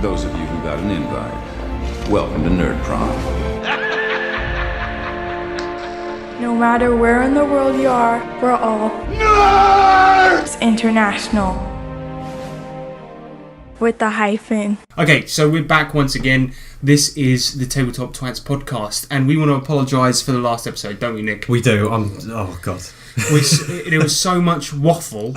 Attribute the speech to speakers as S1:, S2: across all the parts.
S1: Those of you who got an invite, welcome to Nerd Prom.
S2: No matter where in the world you are, we're all Nerds International. With the hyphen.
S3: Okay, so we're back once again. This is the Tabletop Twats podcast, and we want to apologise for the last episode, don't we, Nick?
S4: We do. Oh, God.
S3: There was so much waffle,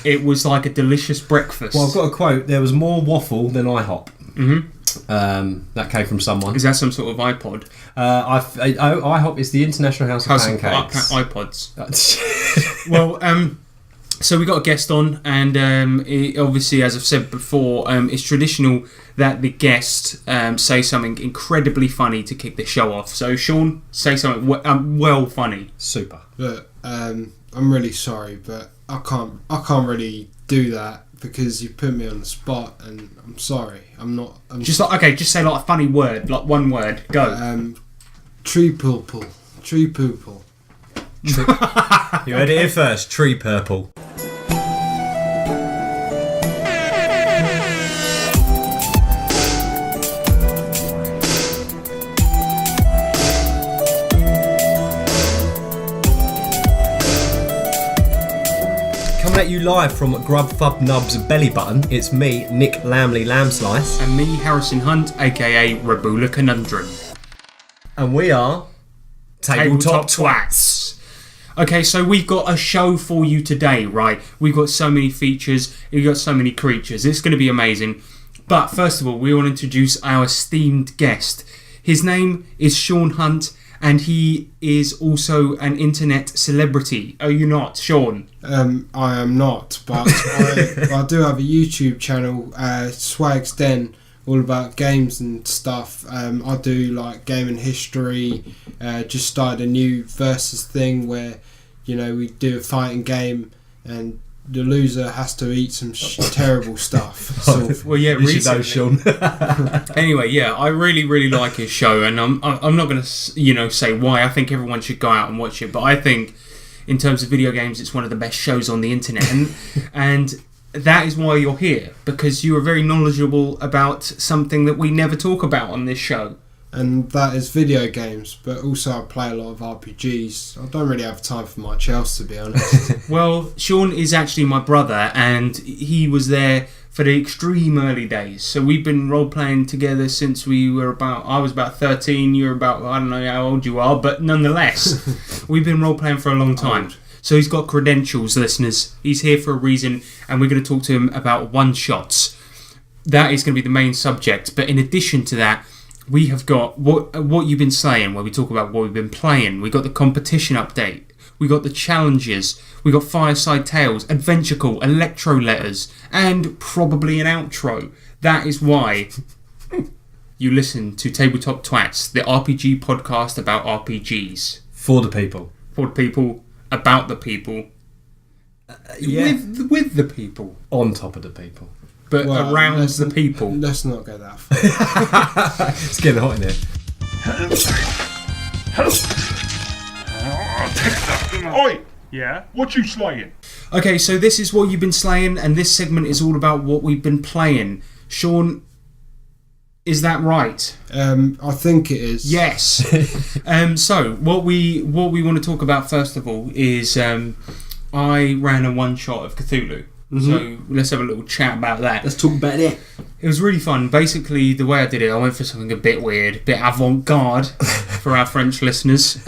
S3: it was like a delicious breakfast.
S4: Well, I've got a quote. There was more waffle than IHOP.
S3: Mm-hmm.
S4: That came from someone.
S3: Is that some sort of iPod?
S4: IHOP is the International House of Pancakes.
S3: iPods. Well, so we got a guest on, and obviously, as I've said before, it's traditional that the guest say something incredibly funny to kick the show off. So, Sean, say something well funny.
S4: Super.
S5: Look, I'm really sorry, but I can't really do that because you put me on the spot, and I'm sorry.
S3: Just say like a funny word, like one word. Go.
S5: Tree purple.
S4: You heard it here first. Tree purple. Coming at you live from Grubfub Nub's belly button, it's me, Nick Lamley Lamslice.
S3: And me, Harrison Hunt, aka Rabula Conundrum.
S4: And we are
S3: Tabletop Twats. Okay, so we've got a show for you today, right? We've got so many features, we've got so many creatures. It's going to be amazing. But first of all, we want to introduce our esteemed guest. His name is Sean Hunt, and he is also an internet celebrity. Are you not, Sean?
S5: I am not, but I do have a YouTube channel, Swag's Den, all about games and stuff. I do like gaming history. Just started a new versus thing where, we do a fighting game and the loser has to eat some terrible stuff. So,
S3: well, yeah,
S4: you should know, Sean.
S3: Anyway, yeah, I really, really like his show, and I'm not going to, say why. I think everyone should go out and watch it, but I think, in terms of video games, it's one of the best shows on the internet, and that is why you're here, because you are very knowledgeable about something that we never talk about on this show.
S5: And that is video games, but also I play a lot of RPGs. I don't really have time for much else, to be honest.
S3: Well, Sean is actually my brother, and he was there for the extreme early days. So we've been role-playing together since I was about 13, you were about, I don't know how old you are, but nonetheless, we've been role-playing for a long time.
S5: Old.
S3: So he's got credentials, listeners. He's here for a reason, and we're going to talk to him about one-shots. That is going to be the main subject, but in addition to that, we have got what you've been slaying, where we talk about what we've been playing. We got the competition update. We got the challenges. We got Fireside Tales, Adventure Call, Electro Letters, and probably an outro. That is why you listen to Tabletop Twats, the RPG podcast about RPGs.
S4: For the people.
S3: For the people, about the people.
S4: Yeah.
S3: With the people.
S4: On top of the people.
S3: But around the people.
S5: Let's not go that far.
S4: It's getting hot in here.
S6: Oi! Yeah? What you slaying?
S3: Okay, so this is what you've been slaying, and this segment is all about what we've been playing. Sean, is that right?
S5: I think it is.
S3: Yes. So what we want to talk about first of all is I ran a one-shot of Cthulhu. Mm-hmm. So let's have a little chat about that.
S4: Let's talk about it.
S3: It was really fun. Basically, the way I did it, I went for something a bit weird, a bit avant-garde for our French listeners.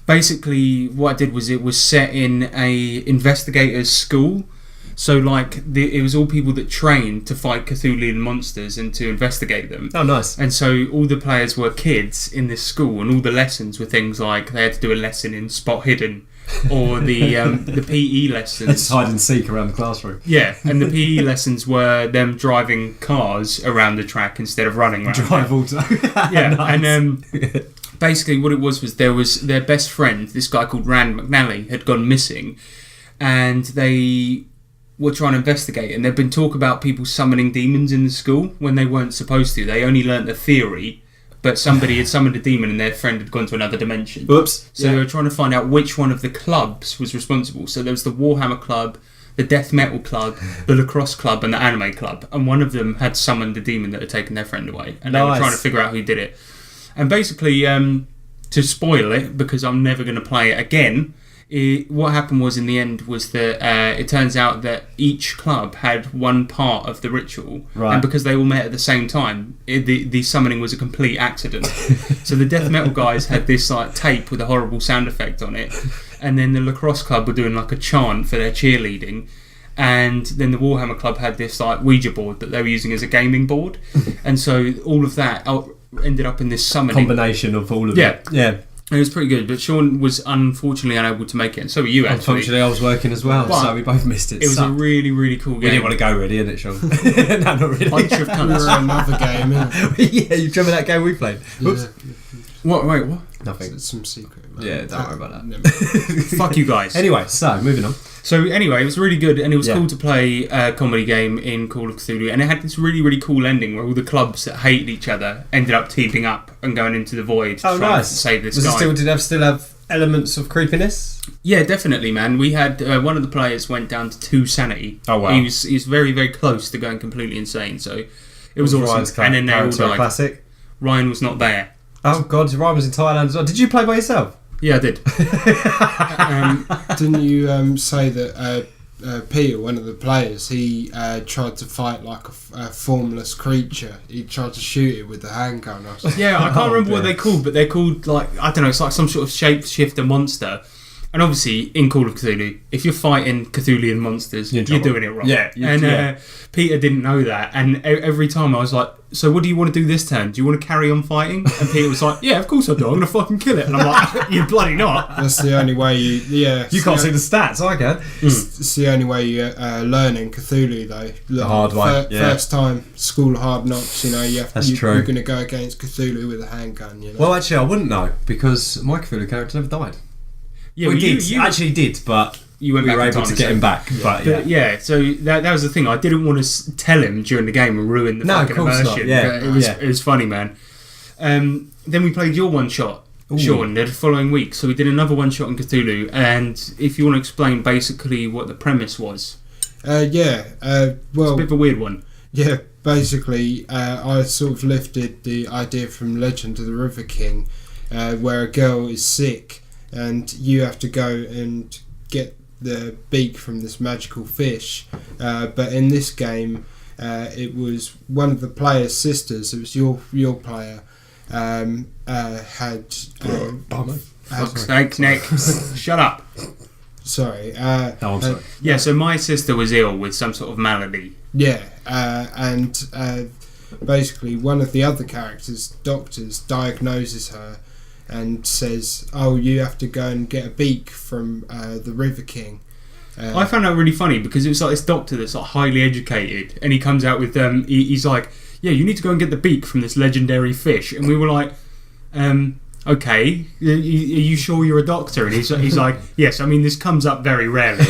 S3: Basically, what I did was it was set in a investigator's school. So, it was all people that trained to fight Cthulhu monsters and to investigate them.
S4: Oh, nice.
S3: And so all the players were kids in this school, and all the lessons were things like they had to do a lesson in spot hidden, or the PE lessons.
S4: It's hide and seek around the classroom.
S3: Yeah, and the PE lessons were them driving cars around the track instead of running around.
S4: Drive all day.
S3: Yeah,
S4: nice.
S3: And basically what it was there was their best friend, this guy called Rand McNally, had gone missing, and they were trying to investigate, and there'd been talk about people summoning demons in the school when they weren't supposed to. They only learnt the theory, but somebody had summoned a demon and their friend had gone to another dimension.
S4: Oops.
S3: So they were trying to find out which one of the clubs was responsible. So there was the Warhammer Club, the death metal club, the lacrosse club, and the anime club. And one of them had summoned the demon that had taken their friend away. And they were trying to figure out who did it. And basically, to spoil it, because I'm never going to play it again, what happened was in the end was that it turns out that each club had one part of the ritual, and because they all met at the same time, the summoning was a complete accident. So the death metal guys had this like tape with a horrible sound effect on it, and then the lacrosse club were doing like a chant for their cheerleading, and then the Warhammer club had this like Ouija board that they were using as a gaming board, and so all of that ended up in this summoning
S4: combination of all of it. Yeah.
S3: It was pretty good, but Sean was unfortunately unable to make it, and so were you, actually.
S4: Unfortunately, I was working as well, so we both missed it.
S3: It was a really, really cool game.
S4: We didn't want to go, really, innit, Sean? No, not really.
S3: Bunch of cunts.
S5: We're another game, innit?
S4: Yeah, you remember that game we played? Oops.
S5: Yeah.
S3: What? Wait, what?
S4: Nothing.
S5: It's some secret, man.
S4: Yeah, don't worry about that.
S3: Fuck you guys.
S4: Anyway, so, moving on.
S3: So anyway, it was really good, and it was cool to play a comedy game in Call of Cthulhu, and it had this really, really cool ending where all the clubs that hated each other ended up teaming up and going into the void to try to save this guy.
S4: Did it still have elements of creepiness?
S3: Yeah, definitely, man. We had one of the players went down to 2 sanity.
S4: Oh wow!
S3: He was very, very close to going completely insane. So it was awesome. And then they all died.
S4: Classic.
S3: Ryan was not there.
S4: Oh god, Ryan was in Thailand as well. Did you play by yourself?
S3: Yeah, I did.
S5: Didn't you say that Peter, one of the players, he tried to fight like a formless creature? He tried to shoot it with the handgun or something.
S3: Yeah, I can't remember what they're called, but they're called, like, I don't know, it's like some sort of shapeshifter monster. And obviously, in Call of Cthulhu, if you're fighting Cthulian monsters, you're doing it wrong.
S4: Yeah.
S3: And Peter didn't know that. And every time I was like, so what do you want to do this turn? Do you want to carry on fighting? And Peter was like, yeah, of course I do. I'm going to fucking kill it. And I'm like, you're bloody not.
S5: That's the only way you... Yeah.
S4: You can't see the stats, I can.
S5: It's the only way you learn in Cthulhu, though.
S4: The hard way,
S5: First time, school of hard knocks, you know,
S4: true.
S5: You're going to go against Cthulhu with a handgun, you know.
S4: Well, actually, I wouldn't know, because my Cthulhu character never died.
S3: Yeah,
S4: we did. Actually did, but
S3: you were able
S4: to get him back. But
S3: yeah, so that was the thing. I didn't want to tell him during the game and ruin the fucking immersion.
S4: Yeah,
S3: it was funny, man. Then we played your one shot, Sean, the following week. So we did another one shot in Cthulhu, and if you want to explain basically what the premise was.
S5: Well,
S3: it's a bit of a weird one.
S5: Yeah, basically, I sort of lifted the idea from Legend of the River King, where a girl is sick, and you have to go and get the beak from this magical fish. But in this game, it was one of the player's sisters. It was your player had.
S3: Fuck's sake, Nick! Shut up.
S5: Sorry.
S4: I'm sorry.
S3: Yeah, so my sister was ill with some sort of malady.
S5: Yeah, and basically one of the other characters, doctors, diagnoses her and says, "Oh, you have to go and get a beak from the River King."
S3: I found that really funny because it was like this doctor that's like highly educated, and he comes out with he's like, "Yeah, you need to go and get the beak from this legendary fish," and we were like, "Okay, are you sure you're a doctor?" And he's like, "Yes, I mean this comes up very rarely,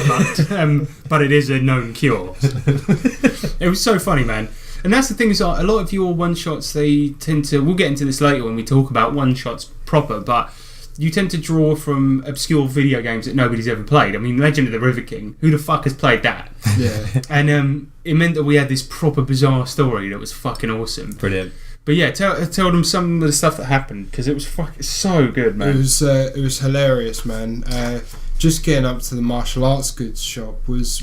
S3: but it is a known cure." It was so funny, man. And that's the thing is, a lot of your one-shots, they tend to... We'll get into this later when we talk about one-shots proper, but you tend to draw from obscure video games that nobody's ever played. I mean, Legend of the River King, who the fuck has played that?
S5: Yeah.
S3: And it meant that we had this proper bizarre story that was fucking awesome.
S4: Brilliant.
S3: But yeah, tell them some of the stuff that happened, because it was fucking so good, man.
S5: It was hilarious, man. Just getting up to the martial arts goods shop was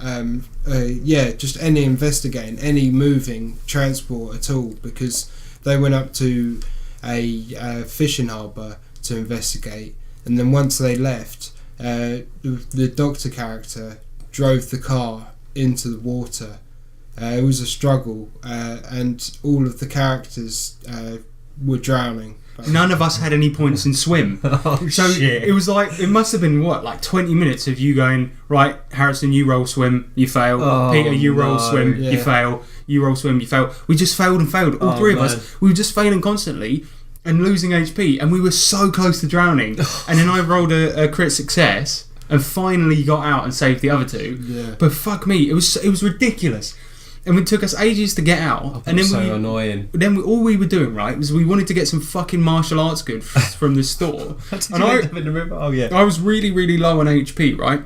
S5: just any investigating, any moving transport at all, because they went up to a fishing harbour to investigate, and then once they left, the doctor character drove the car into the water. It was a struggle, and all of the characters were drowning.
S3: None of us had any points in swim.
S4: Shit.
S3: It was like, it must have been like 20 minutes of you going, right, Harrison, you roll swim, you fail. Peter, you roll swim, you fail. You roll swim, you fail. We just failed and failed. All three of us, we were just failing constantly and losing HP, and we were so close to drowning. And then I rolled a crit success and finally got out and saved the other two.
S5: Yeah.
S3: But fuck me, it was ridiculous. And it took us ages to get out. And then
S4: so annoying.
S3: Then all we were doing, right, was we wanted to get some fucking martial arts goods from the store.
S4: I was really, really low on HP,
S3: right?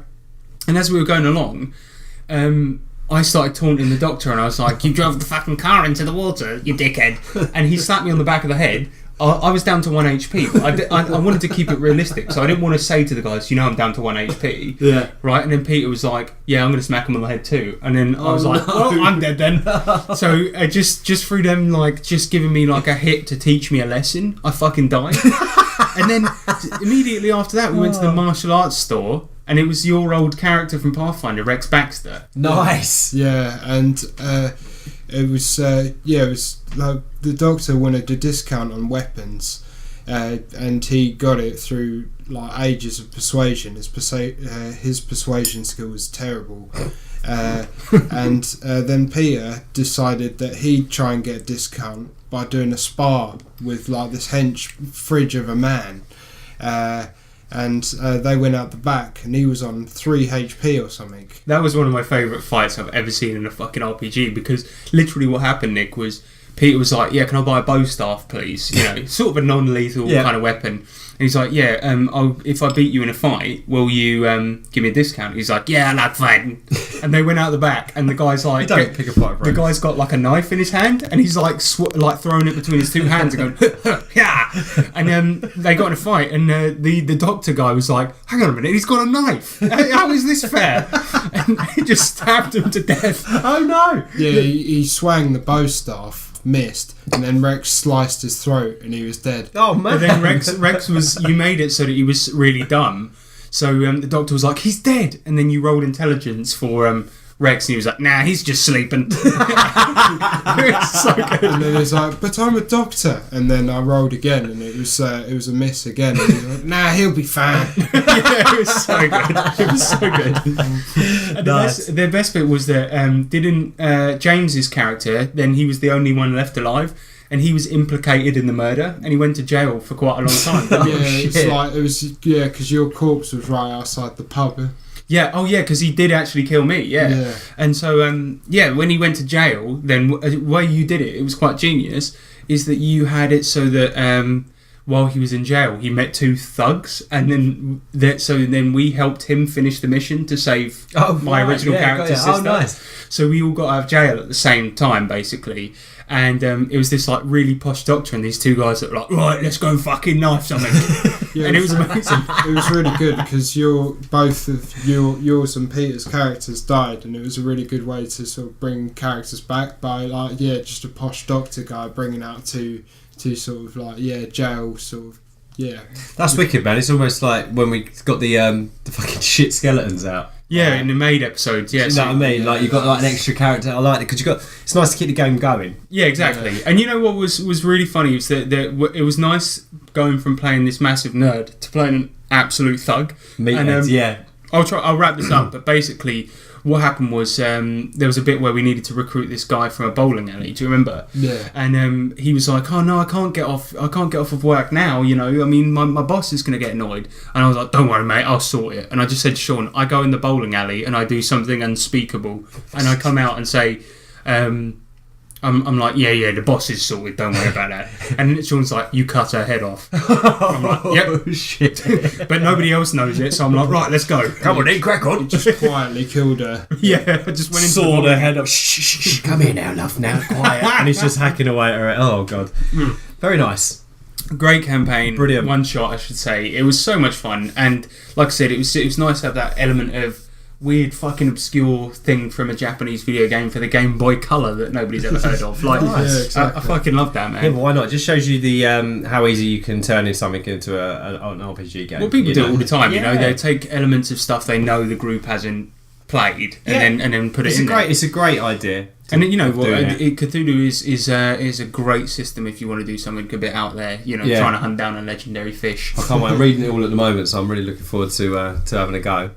S3: And as we were going along, I started taunting the Doctor, and I was like, "You drove the fucking car into the water, you dickhead!" And he slapped me on the back of the head. I was down to 1 HP, but I wanted to keep it realistic, so I didn't want to say to the guys, I'm down to 1 HP.
S4: Yeah.
S3: Right? And then Peter was like, "Yeah, I'm going to smack him on the head too." And then I was like, "Well, I'm dead then." So just through them, like, just giving me like a hit to teach me a lesson, I fucking died. And then immediately after that, we went to the martial arts store, and it was your old character from Pathfinder, Rex Baxter.
S4: Nice.
S5: Yeah, and it was like the Doctor wanted a discount on weapons, and he got it through like ages of persuasion. His persuasion skill was terrible, and then Peter decided that he'd try and get a discount by doing a spar with like this hench fridge of a man. And they went out the back, and he was on 3 HP or something.
S3: That was one of my favourite fights I've ever seen in a fucking RPG, because literally what happened, Nick, was Peter was like, "Yeah, can I buy a bow staff, please?" Sort of a non-lethal kind of weapon. And he's like, "Yeah, if I beat you in a fight, will you give me a discount?" He's like, "Yeah, I like fighting." And they went out the back, and the guy's like,
S4: You don't pick a fight, bro.
S3: the guy's got like a knife in his hand, and he's like like throwing it between his two hands and going, "Yeah." And they got in a fight, and the Doctor guy was like, "Hang on a minute, he's got a knife. How is this fair?" And he just stabbed him to death.
S4: Oh no!
S5: Yeah, he swung the bow staff, missed, and then Rex sliced his throat, and he was dead.
S4: Oh man!
S3: But then Rex was, you made it so that he was really dumb. So the Doctor was like, "He's dead," and then you rolled intelligence for Rex, and he was like, "Nah, he's just sleeping." It was so good.
S5: And then he was like, "But I'm a doctor," and then I rolled again, and it was a miss again. And he was like, "Nah, he'll be fine."
S3: Yeah, it was so good. It was so good. And
S4: Nice.
S3: the best bit was that didn't James's character, then he was the only one left alive, and he was implicated in the murder, and he went to jail for quite a long time.
S5: Because your corpse was right outside the pub.
S3: Yeah, because he did actually kill me, yeah. And so, when he went to jail, then the way you did it was quite genius, is that you had it so that while he was in jail, he met 2 thugs, and then we helped him finish the mission to save my original character's sister.
S4: Oh, nice.
S3: So we all got out of jail at the same time, basically. And it was this like really posh Doctor, and these 2 guys that were like, "Right, let's go and fucking knife something." And it was amazing.
S5: It was really good because both of yours and Peter's characters died, and it was a really good way to sort of bring characters back by just a posh Doctor guy bringing out two sort of jail sort of
S4: That's wicked, man. It's almost like when we got the fucking shit skeletons out.
S3: Yeah, in the Maid episodes, yeah.
S4: You know what I mean? Like, you've got like an extra character. I like it because it's nice to keep the game going.
S3: Yeah, exactly. Yeah. And you know what was really funny was that it was nice going from playing this massive nerd to playing an absolute thug.
S4: Meatheads, yeah.
S3: I'll wrap this up, but basically what happened was there was a bit where we needed to recruit this guy from a bowling alley. Do you remember?
S5: Yeah.
S3: And he was like, "Oh no, I can't get off of work now. I mean, my boss is going to get annoyed." And I was like, "Don't worry, mate, I'll sort it." And I just said to Sean, "I go in the bowling alley and I do something unspeakable, and I come out and say." I'm like, yeah, the boss is sorted, don't worry about that. And Sean's like, "You cut her head off." I'm like, "Yep."
S4: Oh, shit.
S3: But nobody else knows it, so I'm like, "Right, let's go."
S4: Come on, then, crack on.
S5: Just quietly killed her.
S3: Yeah, I just went into
S4: Sawed her head off. Shh, come here now, love, now, quiet. And he's just hacking away at her. Oh, God. Very nice.
S3: Great campaign.
S4: Brilliant.
S3: One shot, I should say. It was so much fun. And like I said, it was nice to have that element of weird fucking obscure thing from a Japanese video game for the Game Boy Color that nobody's ever heard of. Like,
S5: Nice. Yeah, exactly.
S3: I fucking love that, man.
S4: Yeah, but why not? It just shows you the how easy you can turn something into an RPG game.
S3: Well, people do it all the time.
S4: Yeah.
S3: They take elements of stuff they know the group hasn't played and then put it in there.
S4: It's a great idea.
S3: And Cthulhu is a great system if you want to do something a bit out there. Trying to hunt down a legendary fish.
S4: I can't wait. I'm reading it all at the moment, so I'm really looking forward to having a go.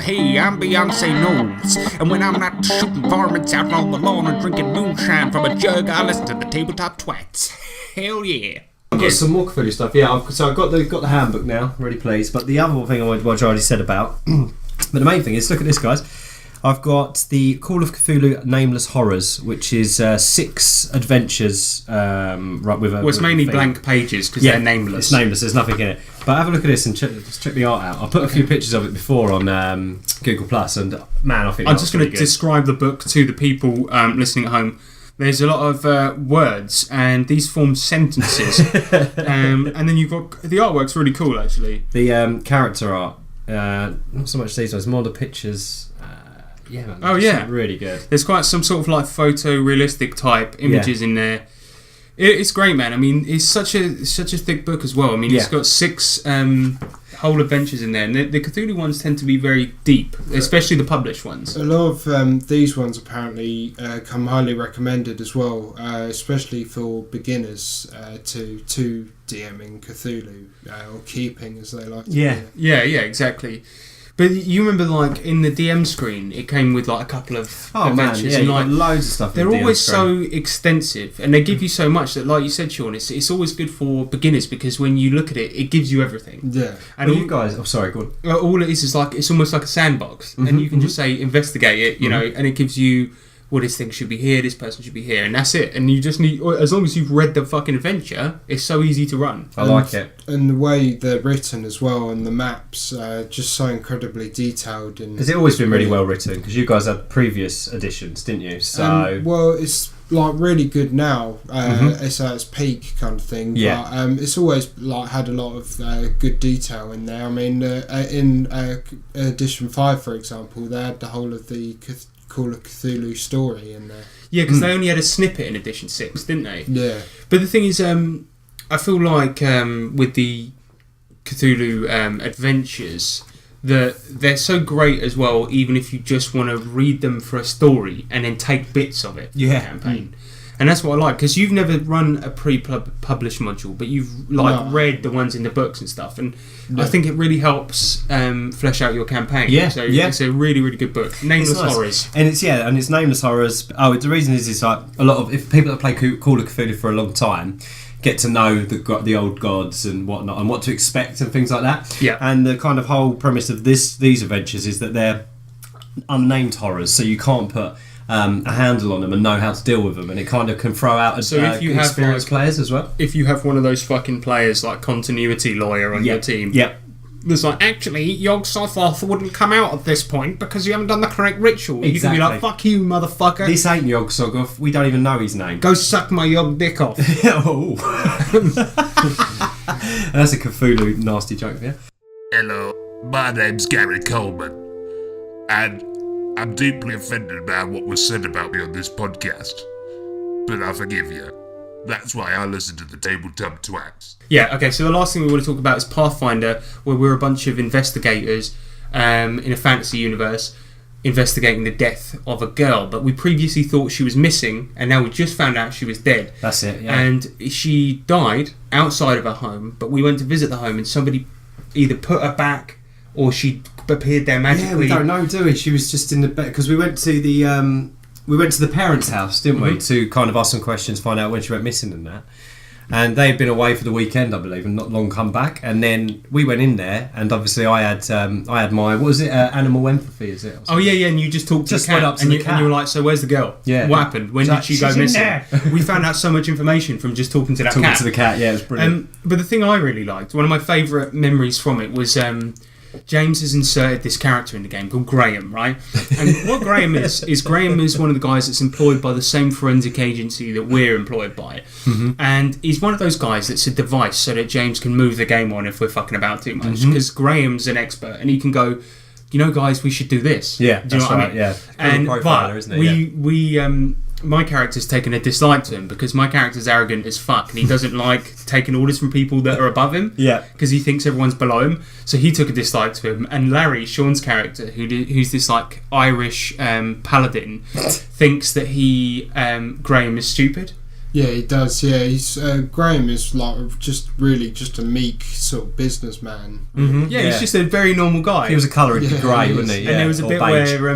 S7: Hey, I'm Beyonce Knowles, and when I'm not shooting varmints out on the lawn and drinking moonshine from a jug, I listen to the TableTopTwats. Hell yeah!
S4: I've got some more Cthulhu stuff. Yeah, I've got the handbook now. Really pleased. But the other thing I already said about, but the main thing is, look at this, guys. I've got the Call of Cthulhu Nameless Horrors, which is 6 adventures. Right with a.
S3: Well, it's mainly
S4: thing.
S3: blank pages because they're nameless.
S4: It's nameless. There's nothing in it. But have a look at this and check the art out. I put a few pictures of it before on Google Plus, and man, I think
S3: I'm just going to describe the book to the people listening at home. There's a lot of words, and these form sentences, and then you've got the artwork's really cool, actually.
S4: The character art, not so much these ones, more the pictures. Yeah, man,
S3: oh yeah,
S4: really good.
S3: There's quite some sort of like photorealistic type images in there. It's great, man. I mean, it's such a thick book as well. I mean, it's got 6 whole adventures in there, and the Cthulhu ones tend to be very deep, especially the published ones.
S5: A lot of these ones apparently come highly recommended as well, especially for beginners to DMing Cthulhu or keeping, as they like to call it.
S3: Yeah, exactly. But you remember, like, in the DM screen, it came with, like, a couple of adventures.
S4: Man,
S3: and, like,
S4: loads of stuff.
S3: They're always so extensive, and they give you so much that, like you said, Sean, it's always good for beginners because when you look at it, it gives you everything.
S5: Yeah.
S3: And
S4: you guys... Oh, sorry, go on.
S3: All it is like, it's almost like a sandbox, and you can just say, investigate it, you know, and it gives you... Well, this thing should be here, this person should be here, and that's it. And you just need, as long as you've read the fucking adventure, it's so easy to run.
S4: I like it.
S5: And the way they're written as well, and the maps, just so incredibly detailed. And
S4: has it always been really well written? Because you guys had previous editions, didn't you? So
S5: well, it's like really good now. It's at its peak kind of thing.
S4: Yeah.
S5: But it's always like had a lot of good detail in there. I mean, in edition 5, for example, they had the whole of the Call of Cthulhu story in there.
S3: Yeah, because they only had a snippet in edition 6, didn't they?
S5: Yeah.
S3: But the thing is, I feel like with the Cthulhu adventures, that they're so great as well, even if you just want to read them for a story and then take bits of it for the campaign. And that's what I like, because you've never run a pre-published module, but you've read the ones in the books and stuff, and I think it really helps flesh out your campaign. So it's a really, really good book. Nameless Horrors.
S4: And it's Nameless Horrors. Oh, the reason is like a lot of, if people that play Call of Cthulhu for a long time get to know the old gods and whatnot, and what to expect and things like that.
S3: Yeah.
S4: And the kind of whole premise of these adventures is that they're unnamed horrors, so you can't put a handle on them and know how to deal with them, and it kind of can throw out
S3: if you have
S4: experienced players as well.
S3: If you have one of those fucking players like continuity lawyer on your team, there's like, actually, Yog-Sothoth wouldn't come out at this point because you haven't done the correct ritual.
S4: Exactly.
S3: You can be like, fuck you, motherfucker.
S4: This ain't Yog-Sothoth. We don't even know his name.
S3: Go suck my Yog dick off.
S4: Oh. That's a Cthulhu nasty joke, yeah?
S8: Hello, my name's Gary Coleman, and I'm deeply offended by what was said about me on this podcast, but I forgive you. That's why I listen to the Tabletop Twats.
S3: Yeah, okay, so the last thing we want to talk about is Pathfinder, where we're a bunch of investigators in a fantasy universe investigating the death of a girl, but we previously thought she was missing, and now we just found out she was dead.
S4: That's it, yeah.
S3: And she died outside of her home, but we went to visit the home, and somebody either put her back or she appeared there magically.
S4: Yeah, we don't know, do we? She was just in the bed, because we went to the parents' house, didn't we, to kind of ask some questions, find out when she went missing and that. And they had been away for the weekend, I believe, and not long come back. And then we went in there, and obviously I had my, what was it, animal empathy, is it?
S3: Oh yeah, and you just talked to the cat, and you were like, so where's the girl?
S4: Yeah.
S3: What happened? When did she go missing? We found out so much information from just talking to that cat.
S4: Talking to the cat, yeah, it was brilliant.
S3: But the thing I really liked, one of my favourite memories from it was James has inserted this character in the game called Graham, right? And what Graham is Graham is one of the guys that's employed by the same forensic agency that we're employed by. And he's one of those guys that's a device so that James can move the game on if we're fucking about too much. Because Graham's an expert and he can go, you know, guys, we should do this.
S4: Yeah,
S3: do you know
S4: that's
S3: what
S4: right,
S3: I mean?
S4: yeah.
S3: And
S4: Profiler, isn't it?
S3: we my character's taken a dislike to him because my character's arrogant as fuck and he doesn't like taking orders from people that are above him.
S4: Yeah.
S3: Because he thinks everyone's below him. So he took a dislike to him. And Larry, Sean's character, who's this like Irish paladin, thinks that Graham is stupid.
S5: Yeah, he does. Yeah, he's Graham is like just a meek sort of businessman.
S3: Yeah, he's just a very normal guy.
S4: He was a colour in grey,
S5: he
S4: wasn't
S5: is.
S4: he?
S3: And there was a bit
S4: beige.
S3: where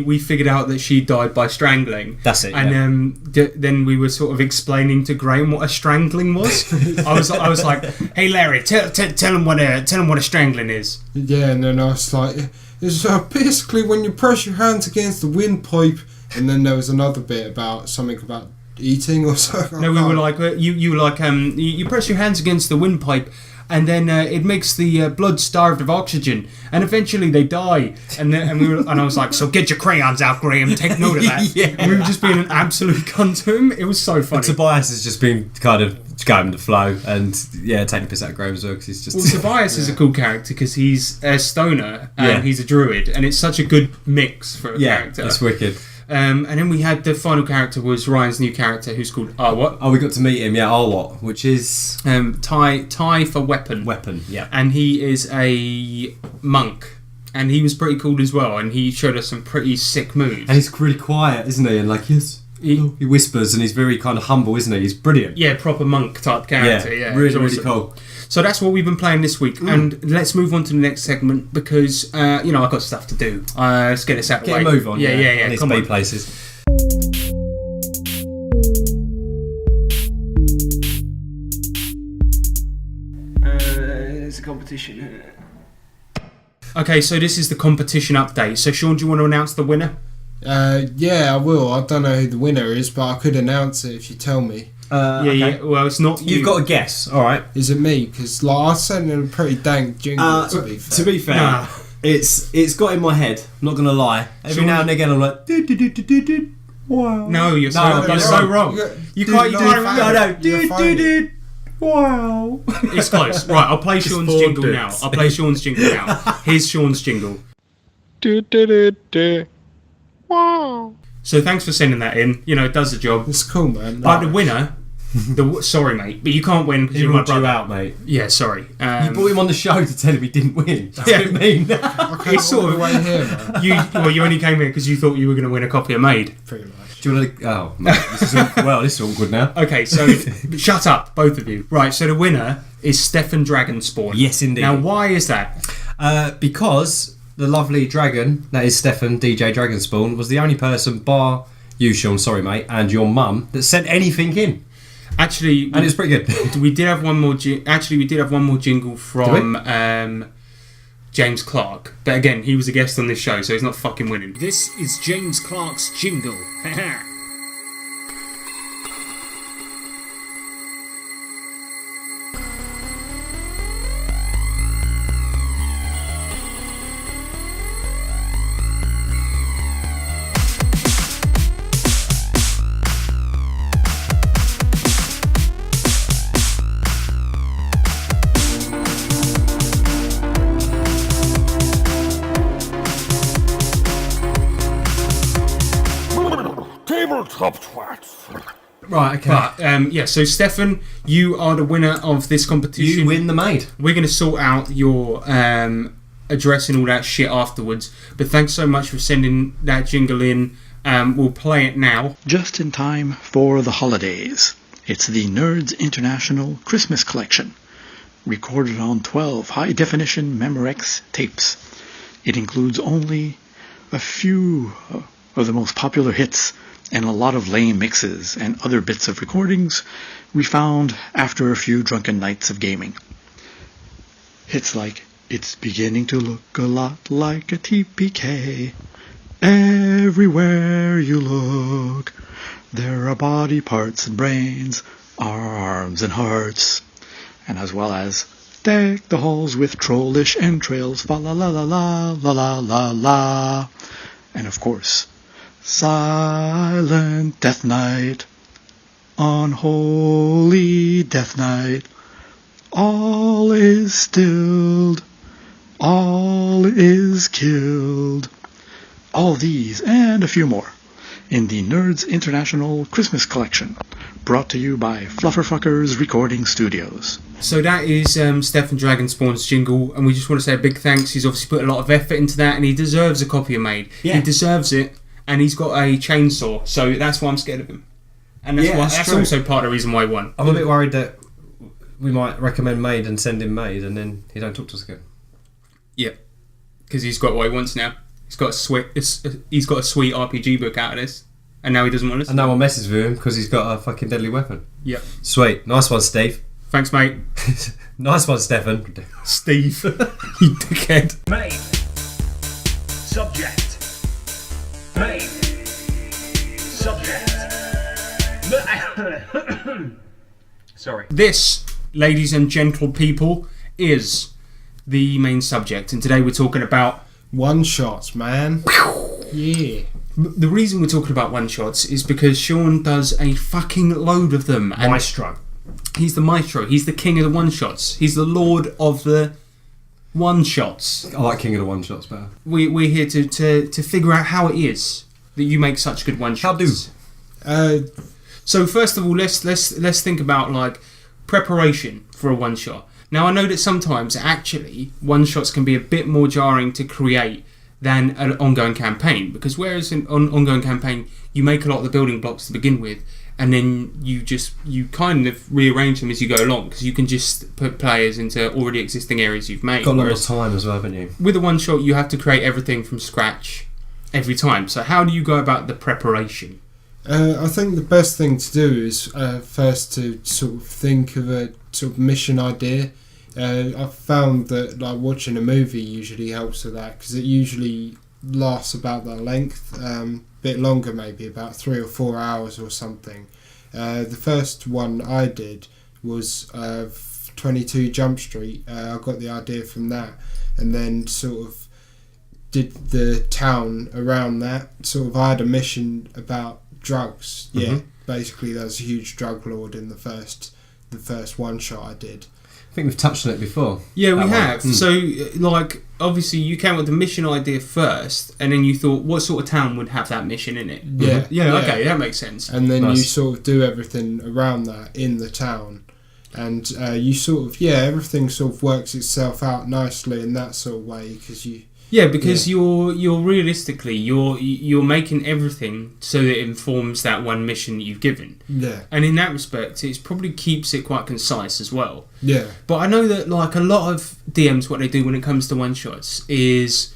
S3: we figured out that she died by strangling.
S4: That's it.
S3: And then we were sort of explaining to Graham what a strangling was. I was like, "Hey Larry, tell him what a strangling is."
S5: Yeah, and then I was like, it's basically when you press your hands against the windpipe. And then there was another bit about something about eating or something.
S3: No, we were like, you were like, you press your hands against the windpipe, and then it makes the blood starved of oxygen, and eventually they die. And I was like, so get your crayons out, Graham, take note of that.
S4: Yeah.
S3: And we were just being an absolute cunt to him. It was so funny.
S4: And Tobias has just been kind of going with the flow and taking the piss out of Graham as well, because he's just.
S3: Well, Tobias is a cool character because he's a stoner and
S4: Yeah.
S3: he's a druid, and it's such a good mix for a character.
S4: It's wicked.
S3: And then we had the final character was Ryan's new character, who's called Arwat.
S4: Oh, we got to meet him, Arwat, which is
S3: Thai for weapon.
S4: weapon, yeah.
S3: And he is a monk, and he was pretty cool as well. And he showed us some pretty sick moves.
S4: And he's really quiet, isn't he? And like, yes. He whispers, and he's very kind of humble, isn't he? He's brilliant.
S3: Yeah, proper monk type character. Yeah,
S4: really,
S3: it was
S4: really
S3: awesome.
S4: cool.
S3: So that's what we've been playing this week, and let's move on to the next segment because I've got stuff to do. Let's get this out of the way.
S4: Get a move on.
S3: Yeah.
S4: I need
S3: Come
S4: to be
S3: on.
S4: places.
S3: It's a competition. Okay, so this is the competition update. So Sean, do you want to announce the winner?
S5: Yeah, I will. I don't know who the winner is, but I could announce it if you tell me.
S3: Yeah. Well, it's not you.
S4: You've got a guess, all right.
S5: Is it me? Because I sent in a pretty dank jingle. To be fair.
S4: To be fair,
S3: Nah.
S4: it's got in my head. I'm not gonna lie. Every
S3: Sean-
S4: now and again, I'm like, do. Wow.
S3: No, you're so,
S4: No,
S3: you're
S4: you're
S3: so
S4: wrong.
S3: wrong. You can't. You
S5: no,
S3: don't.
S5: fine.
S4: No,
S5: You're fine.
S4: Wow.
S3: It's close. Right, I'll play Sean's
S4: four
S3: jingle
S4: bits.
S3: now. I'll play Sean's jingle now. Here's Sean's jingle.
S6: Wow.
S3: So thanks for sending that in. It does the job.
S5: It's cool, man.
S3: But the winner, sorry, mate, but you can't win because
S4: He
S3: you're my
S4: ruled you
S3: brother.
S4: out, mate.
S3: Yeah, sorry.
S4: You brought him on the show to tell him he didn't win. That's
S3: Yeah.
S4: what I mean.
S5: Okay,
S3: it's sort
S5: all
S3: of-
S5: the way here, man.
S3: you only came here because you thought you were going to win a copy of Maid.
S5: Pretty much.
S4: Do you want to? Oh, mate, this is awkward now.
S3: Okay, so shut up, both of you. Right, so the winner is Stefan Dragonspawn.
S4: Yes, indeed.
S3: Now, why is that?
S4: Because the lovely dragon, that is Stefan DJ Dragonspawn, was the only person, bar you, Sean, sorry, mate, and your mum, that sent anything in,
S3: Actually,
S4: and it was pretty good.
S3: we did have one more. Actually, we did have one more jingle from James Clark, but again, he was a guest on this show, so he's not fucking winning.
S7: This is James Clark's jingle.
S6: TableTopTwats.
S4: Right, okay.
S3: But so Stefan, you are the winner of this competition.
S4: You win the maid.
S3: We're going to sort out your address and all that shit afterwards. But thanks so much for sending that jingle in. We'll play it now.
S9: Just in time for the holidays. It's the Nerds International Christmas Collection, recorded on 12 high-definition Memorex tapes. It includes only a few of the most popular hits and a lot of lame mixes and other bits of recordings we found after a few drunken nights of gaming. Hits like, "It's beginning to look a lot like a TPK. Everywhere you look, there are body parts and brains, arms and hearts," and as well as "Deck the halls with trollish entrails, fa la la la la la la la la," and of course, "Silent Death Night, Unholy Death Night, all is stilled, all is killed." All these and a few more in the Nerds International Christmas Collection, brought to you by Flufferfuckers Recording Studios.
S3: So that is Stefan Dragonspawn's jingle, and we just want to say a big thanks. He's obviously put a lot of effort into that, and he deserves a copy of Maid.
S4: Yeah.
S3: He deserves it, and he's got a chainsaw, so that's why I'm scared of him. and that's,
S4: Yeah,
S3: that's
S4: true.
S3: also part of the reason why he won.
S4: I'm a bit worried that we might recommend Made and send him Made, and then he don't talk to us again.
S3: Yeah, because he's got what he wants now. He's got a sweet RPG book out of this, and now he doesn't want us.
S4: And no one messes with him because he's got a fucking deadly weapon.
S3: Yep.
S4: Sweet. Nice one, Steve.
S3: Thanks, mate.
S4: Nice one, Stefan.
S3: Steve, you dickhead.
S10: Main. Subject. Main. Subject. Sorry.
S3: This, ladies and gentle people, is the main subject, and today we're talking about
S5: One-shots, man. Yeah.
S3: the reason we're talking about one-shots is because Sean does a fucking load of them. And
S4: Maestro.
S3: he's the maestro. He's the king of the one-shots. He's the lord of the one-shots.
S4: I like King of the One Shots better.
S3: We're here to figure out how it is that you make such good one-shots.
S4: How do?
S3: So first of all, let's think about like preparation for a one-shot. Now I know that sometimes actually one-shots can be a bit more jarring to create than an ongoing campaign, because whereas in an ongoing campaign you make a lot of the building blocks to begin with, and then you kind of rearrange them as you go along, because you can just put players into already existing areas you've made.
S4: Got a lot of
S3: Whereas
S4: time as well, haven't you?
S3: with a one-shot you have to create everything from scratch every time. So how do you go about the preparation?
S5: I think the best thing to do is first to sort of think of a sort of mission idea. I've found that like watching a movie usually helps with that, because it usually lasts about that length, bit longer maybe, about 3 or 4 hours or something. The first one I did was 22 Jump Street. I got the idea from that, and then sort of did the town around that. Sort of I had a mission about drugs. Yeah, basically there was a huge drug lord in the first one shot I did.
S4: I think we've touched on it before.
S3: Yeah, we
S4: That
S3: have.
S4: one.
S3: So, like, obviously you came up with the mission idea first, and then you thought, what sort of town would have that mission in it?
S5: Yeah.
S3: Okay, that makes sense.
S5: And then
S4: Nice.
S5: you sort of do everything around that in the town, and you sort of everything sort of works itself out nicely in that sort of way, because you.
S3: Yeah, because you're realistically you're making everything so that it informs that one mission that you've given.
S5: Yeah.
S3: And in that respect, it probably keeps it quite concise as well.
S5: Yeah.
S3: But I know that like a lot of DMs, what they do when it comes to one shots is,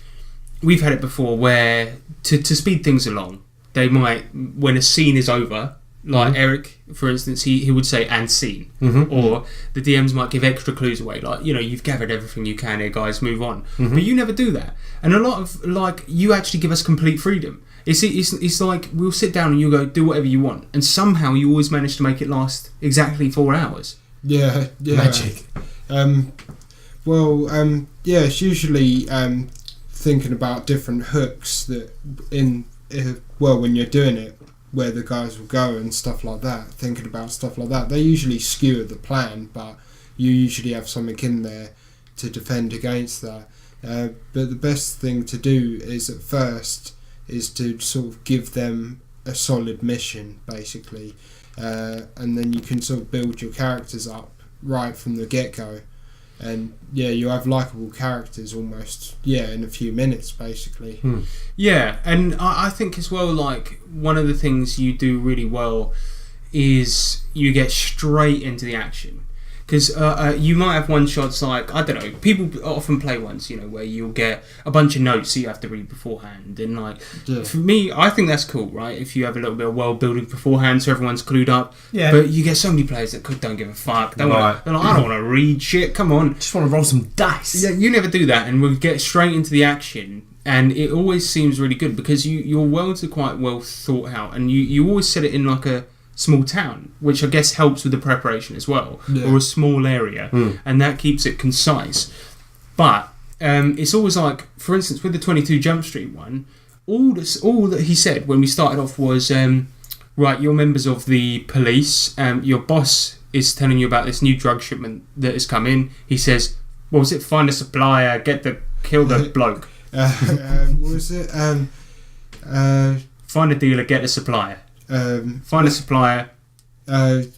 S3: we've had it before where to speed things along, they might, when a scene is over, like Eric, for instance, he would say "and scene," or the DMs might give extra clues away, like, you know, you've gathered everything you can here, guys, move on. But you never do that, and a lot of like you actually give us complete freedom. It's like we'll sit down and you go do whatever you want, and somehow you always manage to make it last exactly 4 hours.
S5: Yeah.
S4: Magic.
S5: It's usually thinking about different hooks that when you're doing it, where the guys will go and stuff like that, thinking about stuff like that. They usually skewer the plan, but you usually have something in there to defend against that. But the best thing to do is at first is to sort of give them a solid mission, basically, and then you can sort of build your characters up right from the get-go. And you have likeable characters almost in a few minutes, basically.
S3: Yeah, and I think as well, like, one of the things you do really well is you get straight into the action. Because you might have one shots like, I don't know, people often play ones, you know, where you'll get a bunch of notes that you have to read beforehand. And like, for me, I think that's cool, right? If you have a little bit of world building beforehand so everyone's clued up. Yeah. But you get so many players that don't give a fuck. They're like, I don't want to read shit, come on.
S4: Just want to roll some dice.
S3: Yeah, you never do that, and we'll get straight into the action. And it always seems really good because your worlds are quite well thought out, and you always set it in like a small town, which I guess helps with the preparation as well, or a small area, and that keeps it concise. But it's always like, for instance, with the 22 Jump Street one, all that he said when we started off was, right, you're members of the police, your boss is telling you about this new drug shipment that has come in. He says, what was it, find a supplier, kill the bloke.
S5: What was it?
S3: Find a dealer, get a supplier. Find a supplier.
S5: I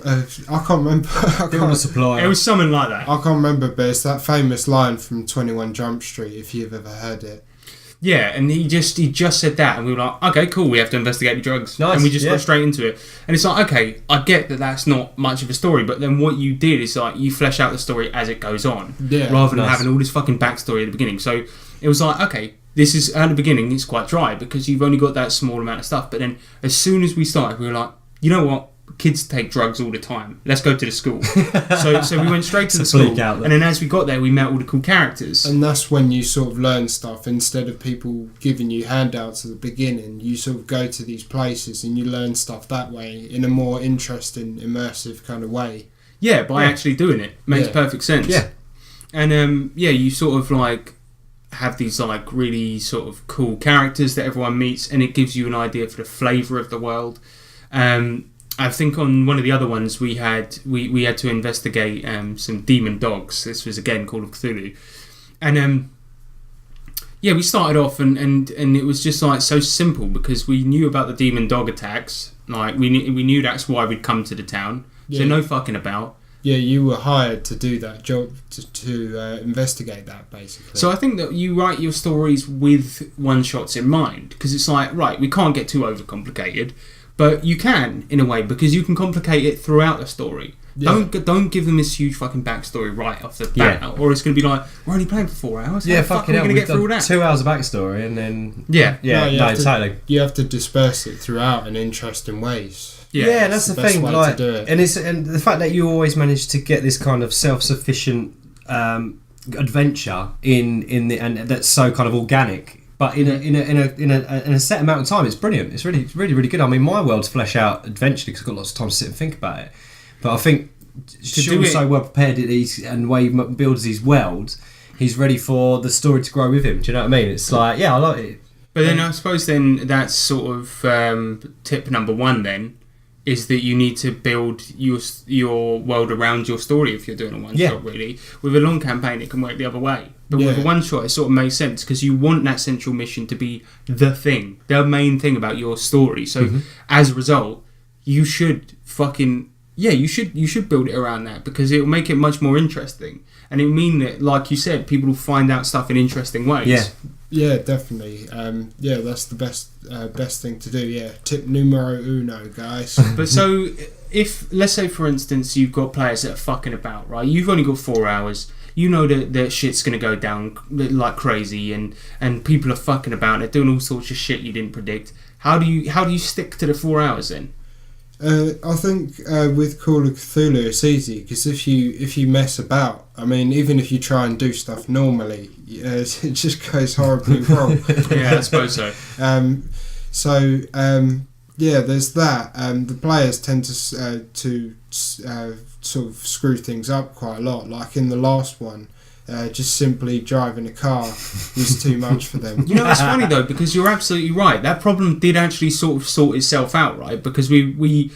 S5: can't remember.
S4: A supplier.
S3: It was something like that.
S5: I can't remember, but it's that famous line from 21 Jump Street, if you've ever heard it.
S3: Yeah, and he just said that, and we were like, okay, cool, we have to investigate the drugs.
S4: Nice,
S3: and we just
S4: yeah.
S3: got straight into it. And it's like, okay, I get that that's not much of a story, but then what you did is like you flesh out the story as it goes on, rather than having all this fucking backstory at the beginning. So it was like, okay, this is at the beginning, it's quite dry because you've only got that small amount of stuff. But then as soon as we started, we were like, you know what? Kids take drugs all the time. Let's go to the school. so we went straight to the school, and then as we got there, we met all the cool characters.
S5: And that's when you sort of learn stuff. Instead of people giving you handouts at the beginning, you sort of go to these places and you learn stuff that way in a more interesting, immersive kind of way.
S3: Yeah, by actually doing it. Makes perfect sense.
S4: Yeah.
S3: And you sort of like have these like really sort of cool characters that everyone meets, and it gives you an idea for the flavour of the world. I think on one of the other ones we had to investigate some demon dogs. This was again Call of Cthulhu, and we started off and it was just like so simple because we knew about the demon dog attacks. Like we knew that's why we'd come to the town. So no fucking about.
S5: Yeah, you were hired to do that job to investigate that basically.
S3: So I think that you write your stories with one shots in mind because it's like right, we can't get too overcomplicated. But you can, in a way, because you can complicate it throughout the story. Yeah. Don't give them this huge fucking backstory right off the bat, or it's going to be like, we're only playing for 4 hours.
S4: Yeah,
S3: how the fuck are we going to get through all that?
S4: 2 hours of backstory and then...
S5: Totally. You have to disperse it throughout in interesting ways.
S4: Yeah, that's the thing. Like, and the fact that you always manage to get this kind of self-sufficient adventure in that's so kind of organic. But in a set amount of time, it's brilliant. It's really good. I mean, my world's flesh out eventually because I've got lots of time to sit and think about it. But I think Sean's so well prepared and the way he builds his world, he's ready for the story to grow with him. Do you know what I mean? It's like, I like it.
S3: But then I suppose then that's sort of tip number one then, is that you need to build your world around your story if you're doing a one-shot, really. With a long campaign, it can work the other way. But with a one-shot, it sort of makes sense because you want that central mission to be the thing, the main thing about your story. So as a result, you should fucking... Yeah, you should build it around that because it'll make it much more interesting. And it'll mean that, like you said, people will find out stuff in interesting ways.
S5: Yeah, definitely. That's the best thing to do. Yeah, tip numero uno, guys.
S3: But so, if let's say for instance you've got players that are fucking about, right? You've only got 4 hours. You know that shit's gonna go down like crazy, and people are fucking about. They're doing all sorts of shit you didn't predict. How do you stick to the 4 hours then?
S5: I think with Call of Cthulhu it's easy because if you mess about, I mean, even if you try and do stuff normally, it just goes horribly wrong.
S3: Yeah, I suppose so.
S5: There's that. The players tend to sort of screw things up quite a lot. Like in the last one, just simply driving a car was too much for them.
S3: You know, it's funny though because you're absolutely right. That problem did actually sort of sort itself out, right? Because we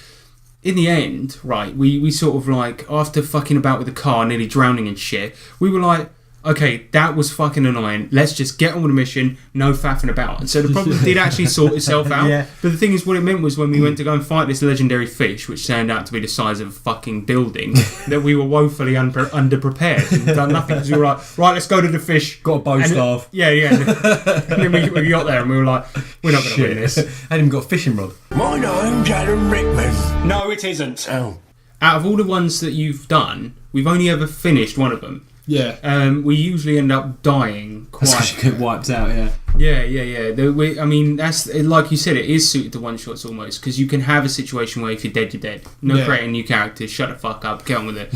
S3: in the end, right, we sort of like after fucking about with the car, nearly drowning and shit, we were like, okay, that was fucking annoying. Let's just get on with the mission, no faffing about. And so the problem did actually sort itself out. Yeah. But the thing is, what it meant was when we went to go and fight this legendary fish, which turned out to be the size of a fucking building, that we were woefully underprepared and done nothing. Because we were like, right, let's go to the fish.
S4: Got a bow staff.
S3: Yeah. And then we got there and we were like, we're not going to win this.
S4: Hadn't even got a fishing rod.
S6: My name's Alan Rickman.
S10: No, it isn't.
S6: Oh.
S3: Out of all the ones that you've done, we've only ever finished one of them.
S5: Yeah.
S3: We usually end up dying quite.
S4: That's because you get wiped out, yeah.
S3: Yeah. I mean, that's like you said, it is suited to one shots almost because you can have a situation where if you're dead, you're dead. No creating new characters. Shut the fuck up. Get on with it.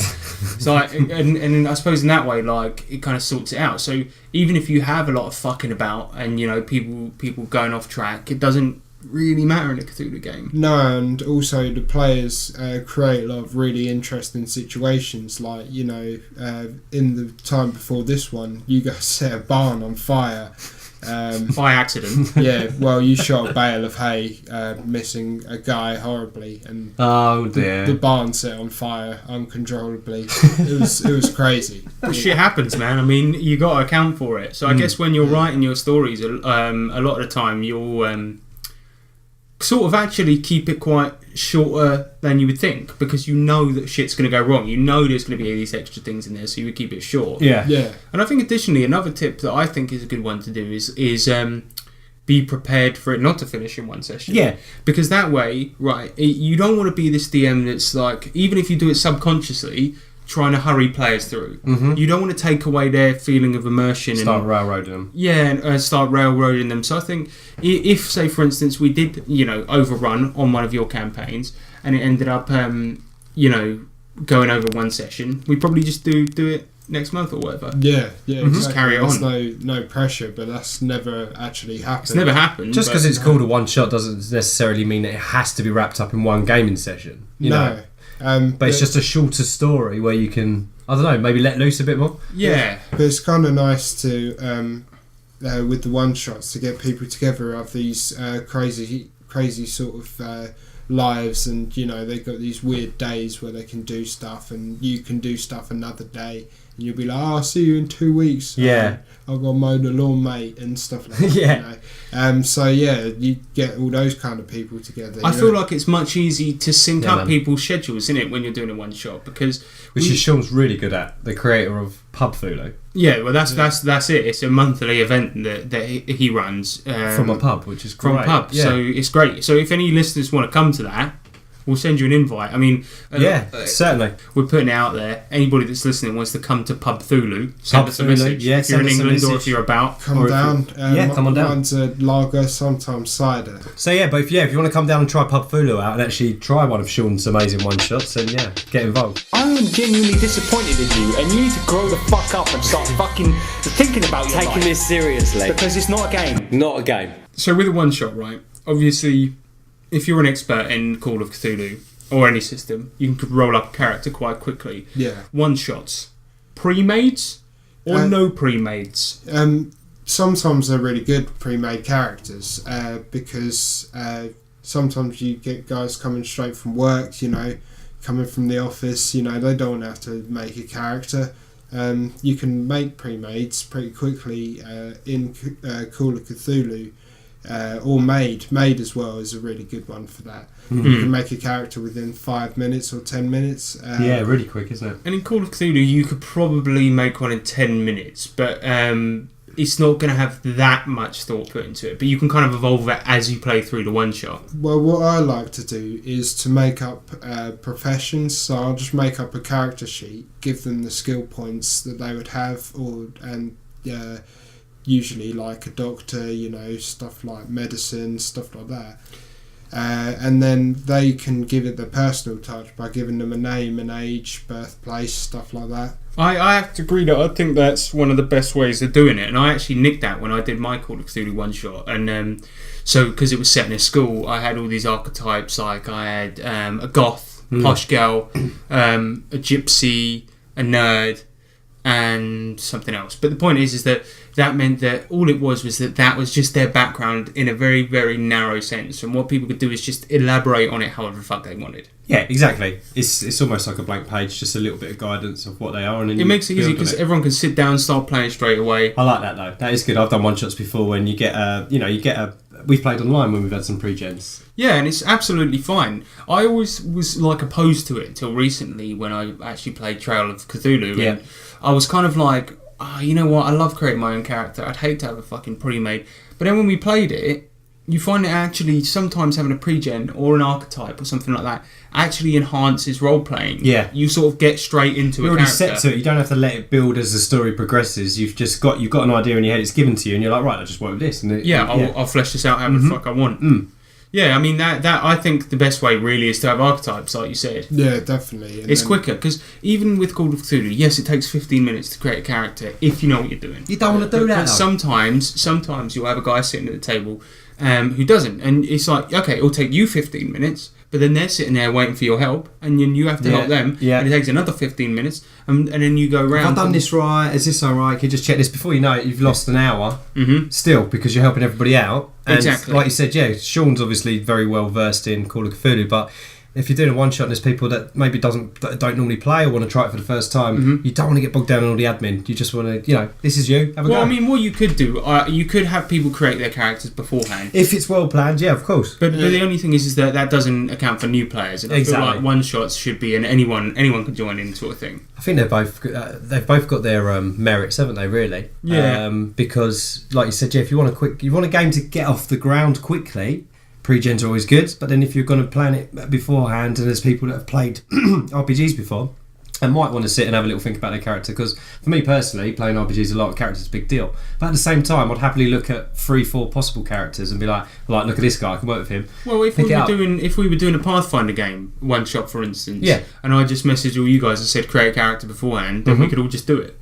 S3: So, and I suppose in that way, like it kind of sorts it out. So even if you have a lot of fucking about and you know people going off track, it doesn't really matter in a Cthulhu game.
S5: No, and also the players create a lot of really interesting situations. Like, you know, in the time before this one, you guys set a barn on fire.
S3: By accident.
S5: Yeah, well, you shot a bale of hay, missing a guy horribly, and
S4: oh dear,
S5: the barn set on fire uncontrollably. It was crazy.
S3: Shit happens, man. I mean, you got to account for it. So I guess when you're writing your stories, a lot of the time you'll sort of actually keep it quite shorter than you would think, because you know that shit's going to go wrong. You know there's going to be these extra things in there, so you would keep it short.
S5: Yeah.
S3: And I think additionally, another tip that I think is a good one to do is be prepared for it not to finish in one session.
S4: Yeah.
S3: Because that way, right, you don't want to be this DM that's like, even if you do it subconsciously, trying to hurry players through. You don't want to take away their feeling of immersion.
S4: Start railroading them.
S3: Yeah, and start railroading them. So I think if, say, for instance, we did, overrun on one of your campaigns and it ended up, going over one session, we probably just do it next month or whatever.
S5: Yeah, exactly.
S3: Just carry on.
S5: There's no pressure, but that's never actually happened.
S3: It's never happened.
S4: Just because it's called a one shot doesn't necessarily mean that it has to be wrapped up in one gaming session. You know? But it's just a shorter story where you can, I don't know, maybe let loose a bit more.
S3: Yeah.
S5: But it's kind of nice to, with the one shots, to get people together of these crazy sort of lives, and they've got these weird days where they can do stuff, and you can do stuff another day, and you'll be like, I'll see you in 2 weeks.
S4: Yeah.
S5: I've got to mow the lawn, mate, and stuff like that. So you get all those kind of people together.
S3: I feel like it's much easier to sync up people's schedules, isn't it, when you're doing a one shot? Because
S4: which is Sean's really good at, the creator of Pub Thulu.
S3: Yeah, well, that's it. It's a monthly event that he runs
S4: from a pub, which is great.
S3: From a pub, so it's great. So if any listeners want to come to that, we'll send you an invite. I mean,
S4: certainly.
S3: We're putting it out there. Anybody that's listening wants to come to Pub Thulu, send us a message.
S4: Yeah,
S3: if you're in England or if you're about,
S5: come down.
S4: Come on down.
S5: Mine's a lager, sometimes cider.
S4: So but if you want to come down and try Pub Thulu out and actually try one of Sean's amazing one shots, then get involved.
S10: I'm genuinely disappointed in you, and you need to grow the fuck up and start fucking thinking about your
S11: taking this seriously,
S10: because it's not a game.
S11: Not a game.
S3: So with a one shot, right? Obviously, if you're an expert in Call of Cthulhu or any system, you can roll up a character quite quickly.
S5: Yeah.
S3: One shots, pre-mades or no pre-mades.
S5: Sometimes they're really good pre-made characters because sometimes you get guys coming straight from work, coming from the office, they don't have to make a character. You can make pre-mades pretty quickly in Call of Cthulhu. Or made as well is a really good one for that. You can make a character within 5 minutes or 10 minutes.
S4: Really quick, isn't it?
S3: And in Call of Cthulhu, you could probably make one in 10 minutes, but it's not going to have that much thought put into it. But you can kind of evolve it as you play through the one shot.
S5: Well, what I like to do is to make up professions. So I'll just make up a character sheet, give them the skill points that they would have, usually like a doctor, stuff like medicine, stuff like that. And then they can give it their personal touch by giving them a name, an age, birthplace, stuff like that.
S3: I have to agree that I think that's one of the best ways of doing it, and I actually nicked that when I did my Call of Cthulhu one shot. And so because it was set in a school, I had all these archetypes. Like I had a goth, posh girl, a gypsy, a nerd, and something else. But the point is that meant that all it was that was just their background in a very, very narrow sense, and what people could do is just elaborate on it however the fuck they wanted.
S4: Yeah, exactly. It's almost like a blank page, just a little bit of guidance of what they are, and then
S3: it makes it easy because everyone can sit down and start playing straight away.
S4: I like that though. That is good. I've done one shots before when you get we've played online when we've had some pre-gens.
S3: Yeah, and it's absolutely fine. I always was opposed to it till recently when I actually played Trail of Cthulhu.
S4: Yeah.
S3: And I was kind of like, you know what? I love creating my own character. I'd hate to have a fucking pre-made. But then when we played it, you find that actually sometimes having a pre-gen or an archetype or something like that actually enhances role-playing.
S4: Yeah.
S3: You sort of get straight into
S4: You're
S3: a
S4: already
S3: character.
S4: set to it. You don't have to let it build as the story progresses. You've got an idea in your head. It's given to you, and you're like, right, I'll just work with this. And
S3: I'll flesh this out however the fuck I want. Yeah, I mean that I think the best way really is to have archetypes, like you said.
S5: Yeah, definitely.
S3: It's quicker because even with Call of Cthulhu, yes, it takes 15 minutes to create a character if you know what you're doing.
S4: You don't want to do that.
S3: But sometimes you'll have a guy sitting at the table who doesn't, and it's like, okay, it'll take you 15 minutes, but then they're sitting there waiting for your help, and then you have to help them, and it takes another 15 minutes, and then you go around.
S4: Have I done this right? Is this all right? Can you just check this? Before you know it, you've lost an hour still because you're helping everybody out. And
S3: exactly.
S4: Like you said, Sean's obviously very well versed in Call of Cthulhu, but if you're doing a one shot and there's people that maybe that don't normally play or want to try it for the first time, you don't want to get bogged down in all the admin. You just want to, this is you. Have a go.
S3: Well, I mean, what you could do, you could have people create their characters beforehand.
S4: If it's well planned, yeah, of course.
S3: But the only thing is that doesn't account for new players. And I feel like one shots should be an anyone can join in sort of thing.
S4: I think they've both got their merits, haven't they? Really?
S3: Yeah.
S4: Because, like you said, Jeff, you want a game to get off the ground quickly. Pre-gens are always good, but then if you're going to plan it beforehand, and there's people that have played RPGs before and might want to sit and have a little think about their character, because for me personally, playing RPGs a lot of characters is a big deal. But at the same time, I'd happily look at 3-4 possible characters and be like, look at this guy, I can work with him.
S3: Well, if we were doing a Pathfinder game, one shot for instance, and I just messaged all you guys and said create a character beforehand, then we could all just do it.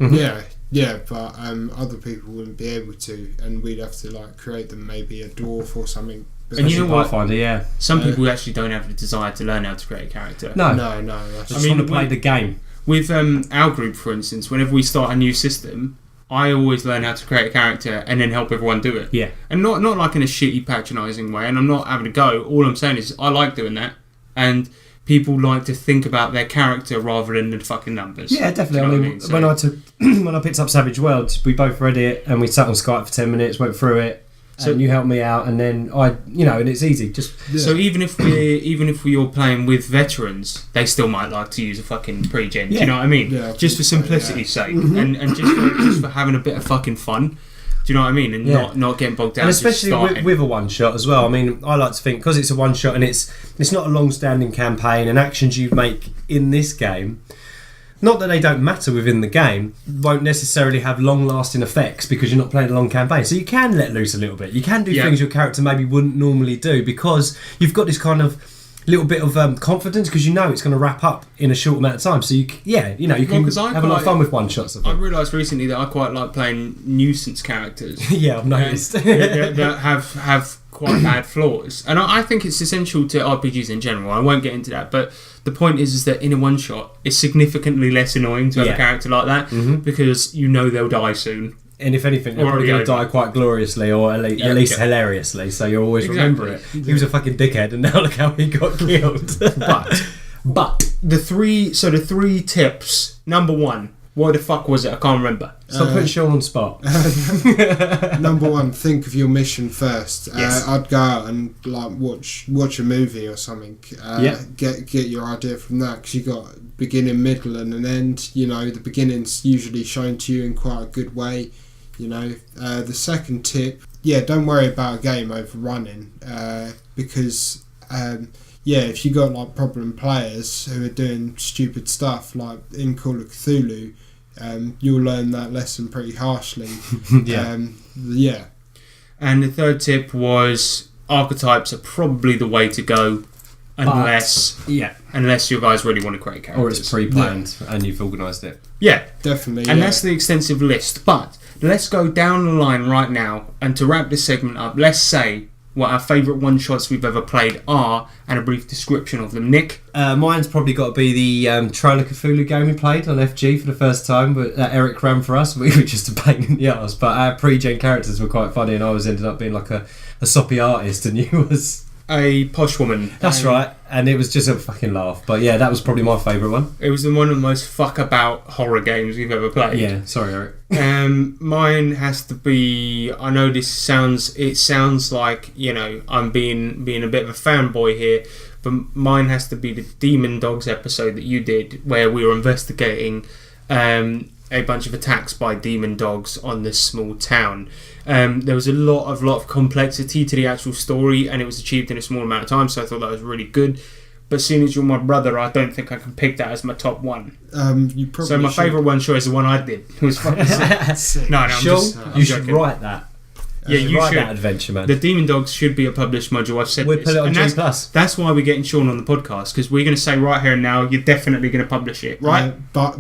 S5: Yeah, but other people wouldn't be able to, and we'd have to create them, maybe a dwarf or something.
S3: And you know what?
S4: Pathfinder,
S3: some people actually don't have the desire to learn how to create a character.
S4: No.
S5: I
S4: just want to play the game.
S3: With our group, for instance, whenever we start a new system, I always learn how to create a character and then help everyone do it.
S4: Yeah.
S3: And not like in a shitty, patronising way, and I'm not having a go. All I'm saying is I like doing that, and people like to think about their character rather than the fucking numbers.
S4: Yeah, definitely. When I picked up Savage World, we both read it and we sat on Skype for 10 minutes, went through it. So you helped me out, and then and it's easy.
S3: So even if we're playing with veterans, they still might like to use a fucking pre-gen. Do you know what I mean?
S5: Yeah,
S3: just for simplicity's sake, and just for having a bit of fucking fun. Do you know what I mean? And not getting bogged down.
S4: And especially with a one shot as well. I mean, I like to think because it's a one shot and it's not a long-standing campaign, and actions you make in this game, not that they don't matter within the game, won't necessarily have long-lasting effects because you're not playing a long campaign. So you can let loose a little bit. You can do things your character maybe wouldn't normally do because you've got this kind of little bit of confidence because you know it's going to wrap up in a short amount of time. So you can have a lot of fun with one-shots.
S3: I realised recently that I quite like playing nuisance characters.
S4: Yeah, I've noticed.
S3: that have quite bad flaws. And I think it's essential to RPGs in general. I won't get into that, but the point is that in a one shot it's significantly less annoying to have a character like that because you know they'll die soon.
S4: And if anything, they're probably going to die quite gloriously or at least hilariously, so you always remember it. He was a fucking dickhead and now look how he got killed.
S3: But the three tips. Number one, what the fuck was it? I can't remember.
S4: Stop putting Sean on spot.
S5: Number one, think of your mission first.
S3: Yes.
S5: I'd go out and watch a movie or something. Get your idea from that, because you got beginning, middle, and an end. The beginning's usually shown to you in quite a good way. The second tip, don't worry about a game overrunning, because if you got problem players who are doing stupid stuff like in Call of Cthulhu, you'll learn that lesson pretty harshly.
S3: And the third tip was archetypes are probably the way to go, unless you guys really want to create characters,
S4: or it's pre-planned and you've organised it.
S3: Yeah,
S5: definitely.
S3: And that's the extensive list. But let's go down the line right now, and to wrap this segment up, let's say what our favourite one-shots we've ever played are, and a brief description of them. Nick?
S4: Mine's probably got to be the Trail of Cthulhu game we played on FG for the first time, but Eric ran for us. We were just a pain in the arse, but our pre-gen characters were quite funny, and I ended up being like a soppy artist, and you was
S3: a posh woman.
S4: That's right, and it was just a fucking laugh. But yeah, that was probably my favourite one.
S3: It was one of the most fuck-about horror games we've ever played.
S4: Yeah, sorry, Eric.
S3: Mine has to be... I know this sounds like, I'm being a bit of a fanboy here, but mine has to be the Demon Dogs episode that you did, where we were investigating a bunch of attacks by demon dogs on this small town. There was a lot of complexity to the actual story, and it was achieved in a small amount of time, so I thought that was really good. But seeing as you're my brother, I don't think I can pick that as my top one.
S5: You probably
S3: so my favourite one choice is the one I did. It was fucking sick. No,
S4: you should write that.
S3: Yeah, you
S4: write
S3: should.
S4: That adventure, man.
S3: The Demon Dogs should be a published module. I've said
S4: we'll
S3: this.
S4: Put it on G+.
S3: That's why we're getting Sean on the podcast, because we're going to say right here and now you're definitely going to publish it, right?
S5: Buy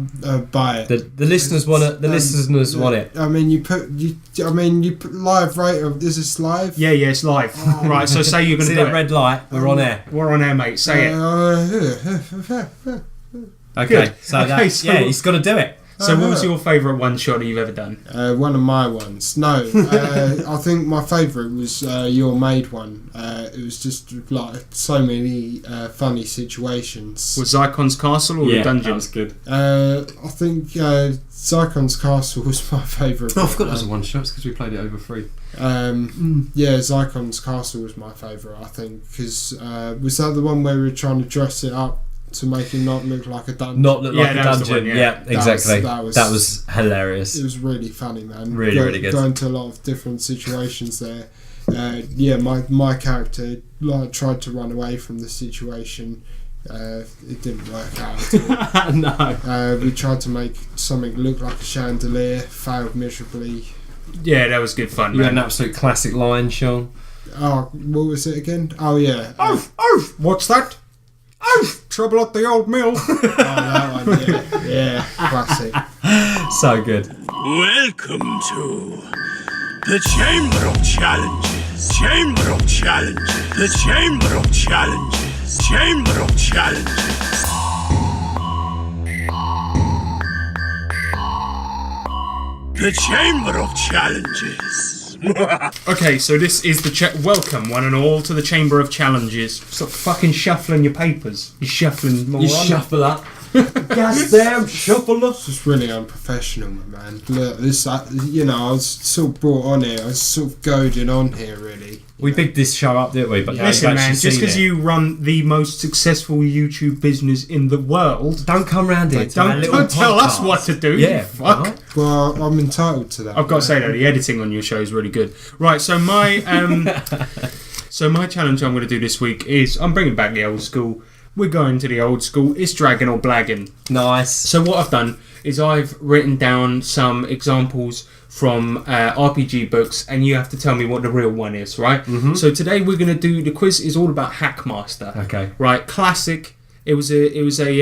S5: it.
S4: The listeners want it. The listeners want it.
S5: I mean, you put live, right? Is this live?
S3: Yeah, it's live. Right. So say you're going to
S4: see that red light. We're on air.
S3: We're on air, mate. Say it.
S4: Okay. So he's got to do it.
S3: So what was your favourite one shot you've ever done?
S5: One of my ones. No, I think my favourite was your made one. It was just like so many funny situations.
S3: Was Zykon's Castle or the dungeon?
S4: That was good.
S5: I think Zykon's Castle was my favourite.
S4: I forgot that was a one shot because we played it over 3.
S5: Yeah, Zykon's Castle was my favourite, I think, because was that the one where we were trying to dress it up to make it not look like a dungeon?
S4: Not look like a dungeon.
S3: One,
S4: yeah, exactly.
S5: That
S4: was hilarious.
S5: It was really funny, man.
S4: Really good.
S5: Going to a lot of different situations there. Yeah, my character tried to run away from the situation. It didn't work out at all.
S4: No.
S5: We tried to make something look like a chandelier, failed miserably.
S3: Yeah, that was good fun,
S4: You
S3: man.
S4: had an absolute classic line, Sean.
S5: Oh, what was it again? Oh, yeah.
S3: What's that? Trouble at the old mill.
S5: That one, yeah. Yeah, classic.
S4: So good.
S6: Welcome to the Chamber of Challenges. Chamber of Challenges. The Chamber of Challenges. Chamber of Challenges. The Chamber of Challenges.
S3: Okay, so this is the welcome one and all to the Chamber of Challenges. Stop fucking shuffling your papers. You're shuffling more.
S4: You shuffle up. Goddamn shuffle up.
S5: It's just really unprofessional, man. Look, this, I was sort of brought on here. I was sort of goaded on here, really.
S4: We bigged this show up, didn't we? But
S3: Listen, man, just because you run the most successful YouTube business in the world,
S4: don't come round here.
S3: Don't tell us what to do.
S4: Yeah,
S3: you fuck.
S4: right.
S5: Well, I'm entitled to that.
S3: I've got to say though, the editing on your show is really good. Right, so my my challenge I'm going to do this week is I'm bringing back the old school. We're going to the old school. It's dragging or blagging.
S4: Nice.
S3: So what I've done is I've written down some examples from RPG books, and you have to tell me what the real one is, right? Mm-hmm. So today we're going to do the quiz. Is all about Hackmaster.
S4: Okay.
S3: Right, classic. It was a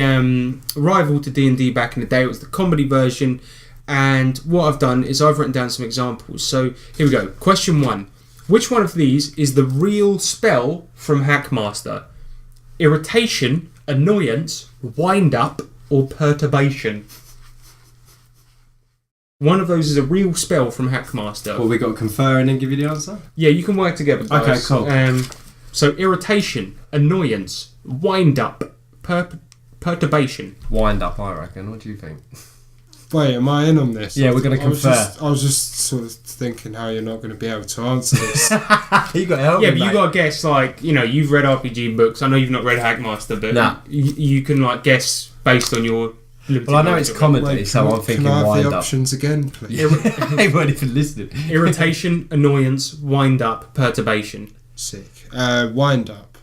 S3: rival to D&D back in the day. It was the comedy version, and what I've done is I've written down some examples. So here we go. Question 1: which one of these is the real spell from Hackmaster? Irritation, annoyance, wind-up, or perturbation? One of those is a real spell from Hackmaster.
S4: Well, we got to confer and then give you the answer?
S3: Yeah, you can work together, guys.
S4: Okay, cool.
S3: So, irritation, annoyance, wind-up, perturbation.
S4: Wind up, I reckon. What do you think?
S5: Wait, am I in on this?
S4: Yeah, we're going to confer.
S5: I was just sort of thinking how you're not going to be able to answer this.
S4: You got to help
S3: Yeah,
S4: me,
S3: but you
S4: mate.
S3: got to guess, like, you've read RPG books. I know you've not read Hackmaster, but
S4: Nah.
S3: you can, like, guess based on your limited
S4: Well, I know
S3: knowledge
S4: it's
S3: of it.
S4: comedy,
S5: Wait,
S4: so I'm thinking
S5: can I have
S4: wind
S5: the
S4: up.
S5: options again, please?
S4: They weren't even listening.
S3: Irritation, annoyance, wind-up, perturbation.
S5: Sick. Wind up.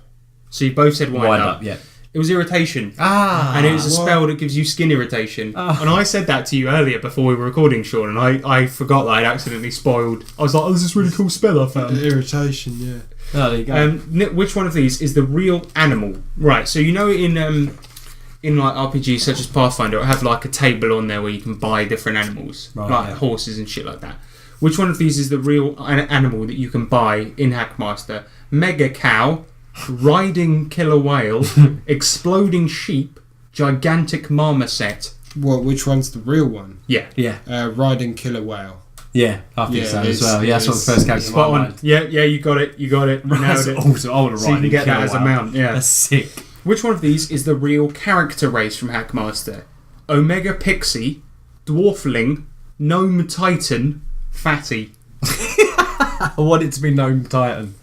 S3: So you both said wind up.
S4: Yeah.
S3: It was irritation.
S4: Ah.
S3: And it was a spell that gives you skin irritation. And I said that to you earlier before we were recording, Sean, and I forgot that I'd accidentally spoiled. I was like, oh, this is a really cool spell I found.
S5: Irritation, yeah.
S4: Oh, there you go.
S3: Which one of these is the real animal? Right, so in like RPGs such as Pathfinder, it'll have like a table on there where you can buy different animals,
S4: Right,
S3: like
S4: yeah.
S3: horses and shit like that. Which one of these is the real animal that you can buy in Hackmaster? Mega cow, riding killer whale, exploding sheep, gigantic marmoset.
S5: What? Which one's the real one?
S3: Yeah.
S4: Yeah.
S5: Riding killer whale.
S4: Yeah, I think
S5: Yeah,
S4: so
S5: it
S4: as
S5: is,
S4: well.
S5: it
S4: Yeah, that's what the
S5: is.
S4: first came to my
S3: Spot on.
S4: mind.
S3: Yeah, you got it. You nailed it.
S4: Also, I want to
S3: So you
S4: write
S3: can get that as a mount. Yeah.
S4: That's sick.
S3: Which one of these is the real character race from Hackmaster? Omega Pixie, Dwarfling, Gnome Titan, Fatty.
S4: I want it to be Gnome Titan.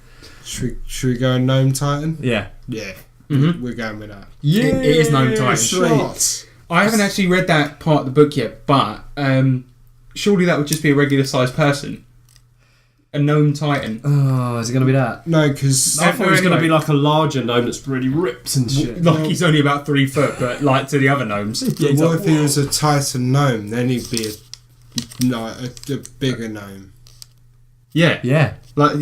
S5: Should we go Gnome Titan?
S4: Yeah.
S5: Yeah.
S3: Mm-hmm.
S5: We're going with that.
S4: Yeah.
S3: It is Gnome Titan.
S5: Shots.
S3: I haven't actually read that part of the book yet, but surely that would just be a regular sized person. A Gnome Titan.
S4: Oh, is it going to be that?
S5: No, because
S4: I thought it was going to be like a larger gnome that's really ripped and shit.
S3: Like he's only about 3 foot, but like to the other gnomes.
S5: what if he was a Titan gnome? Then he'd be a bigger gnome.
S3: Yeah.
S4: Yeah.
S3: Like,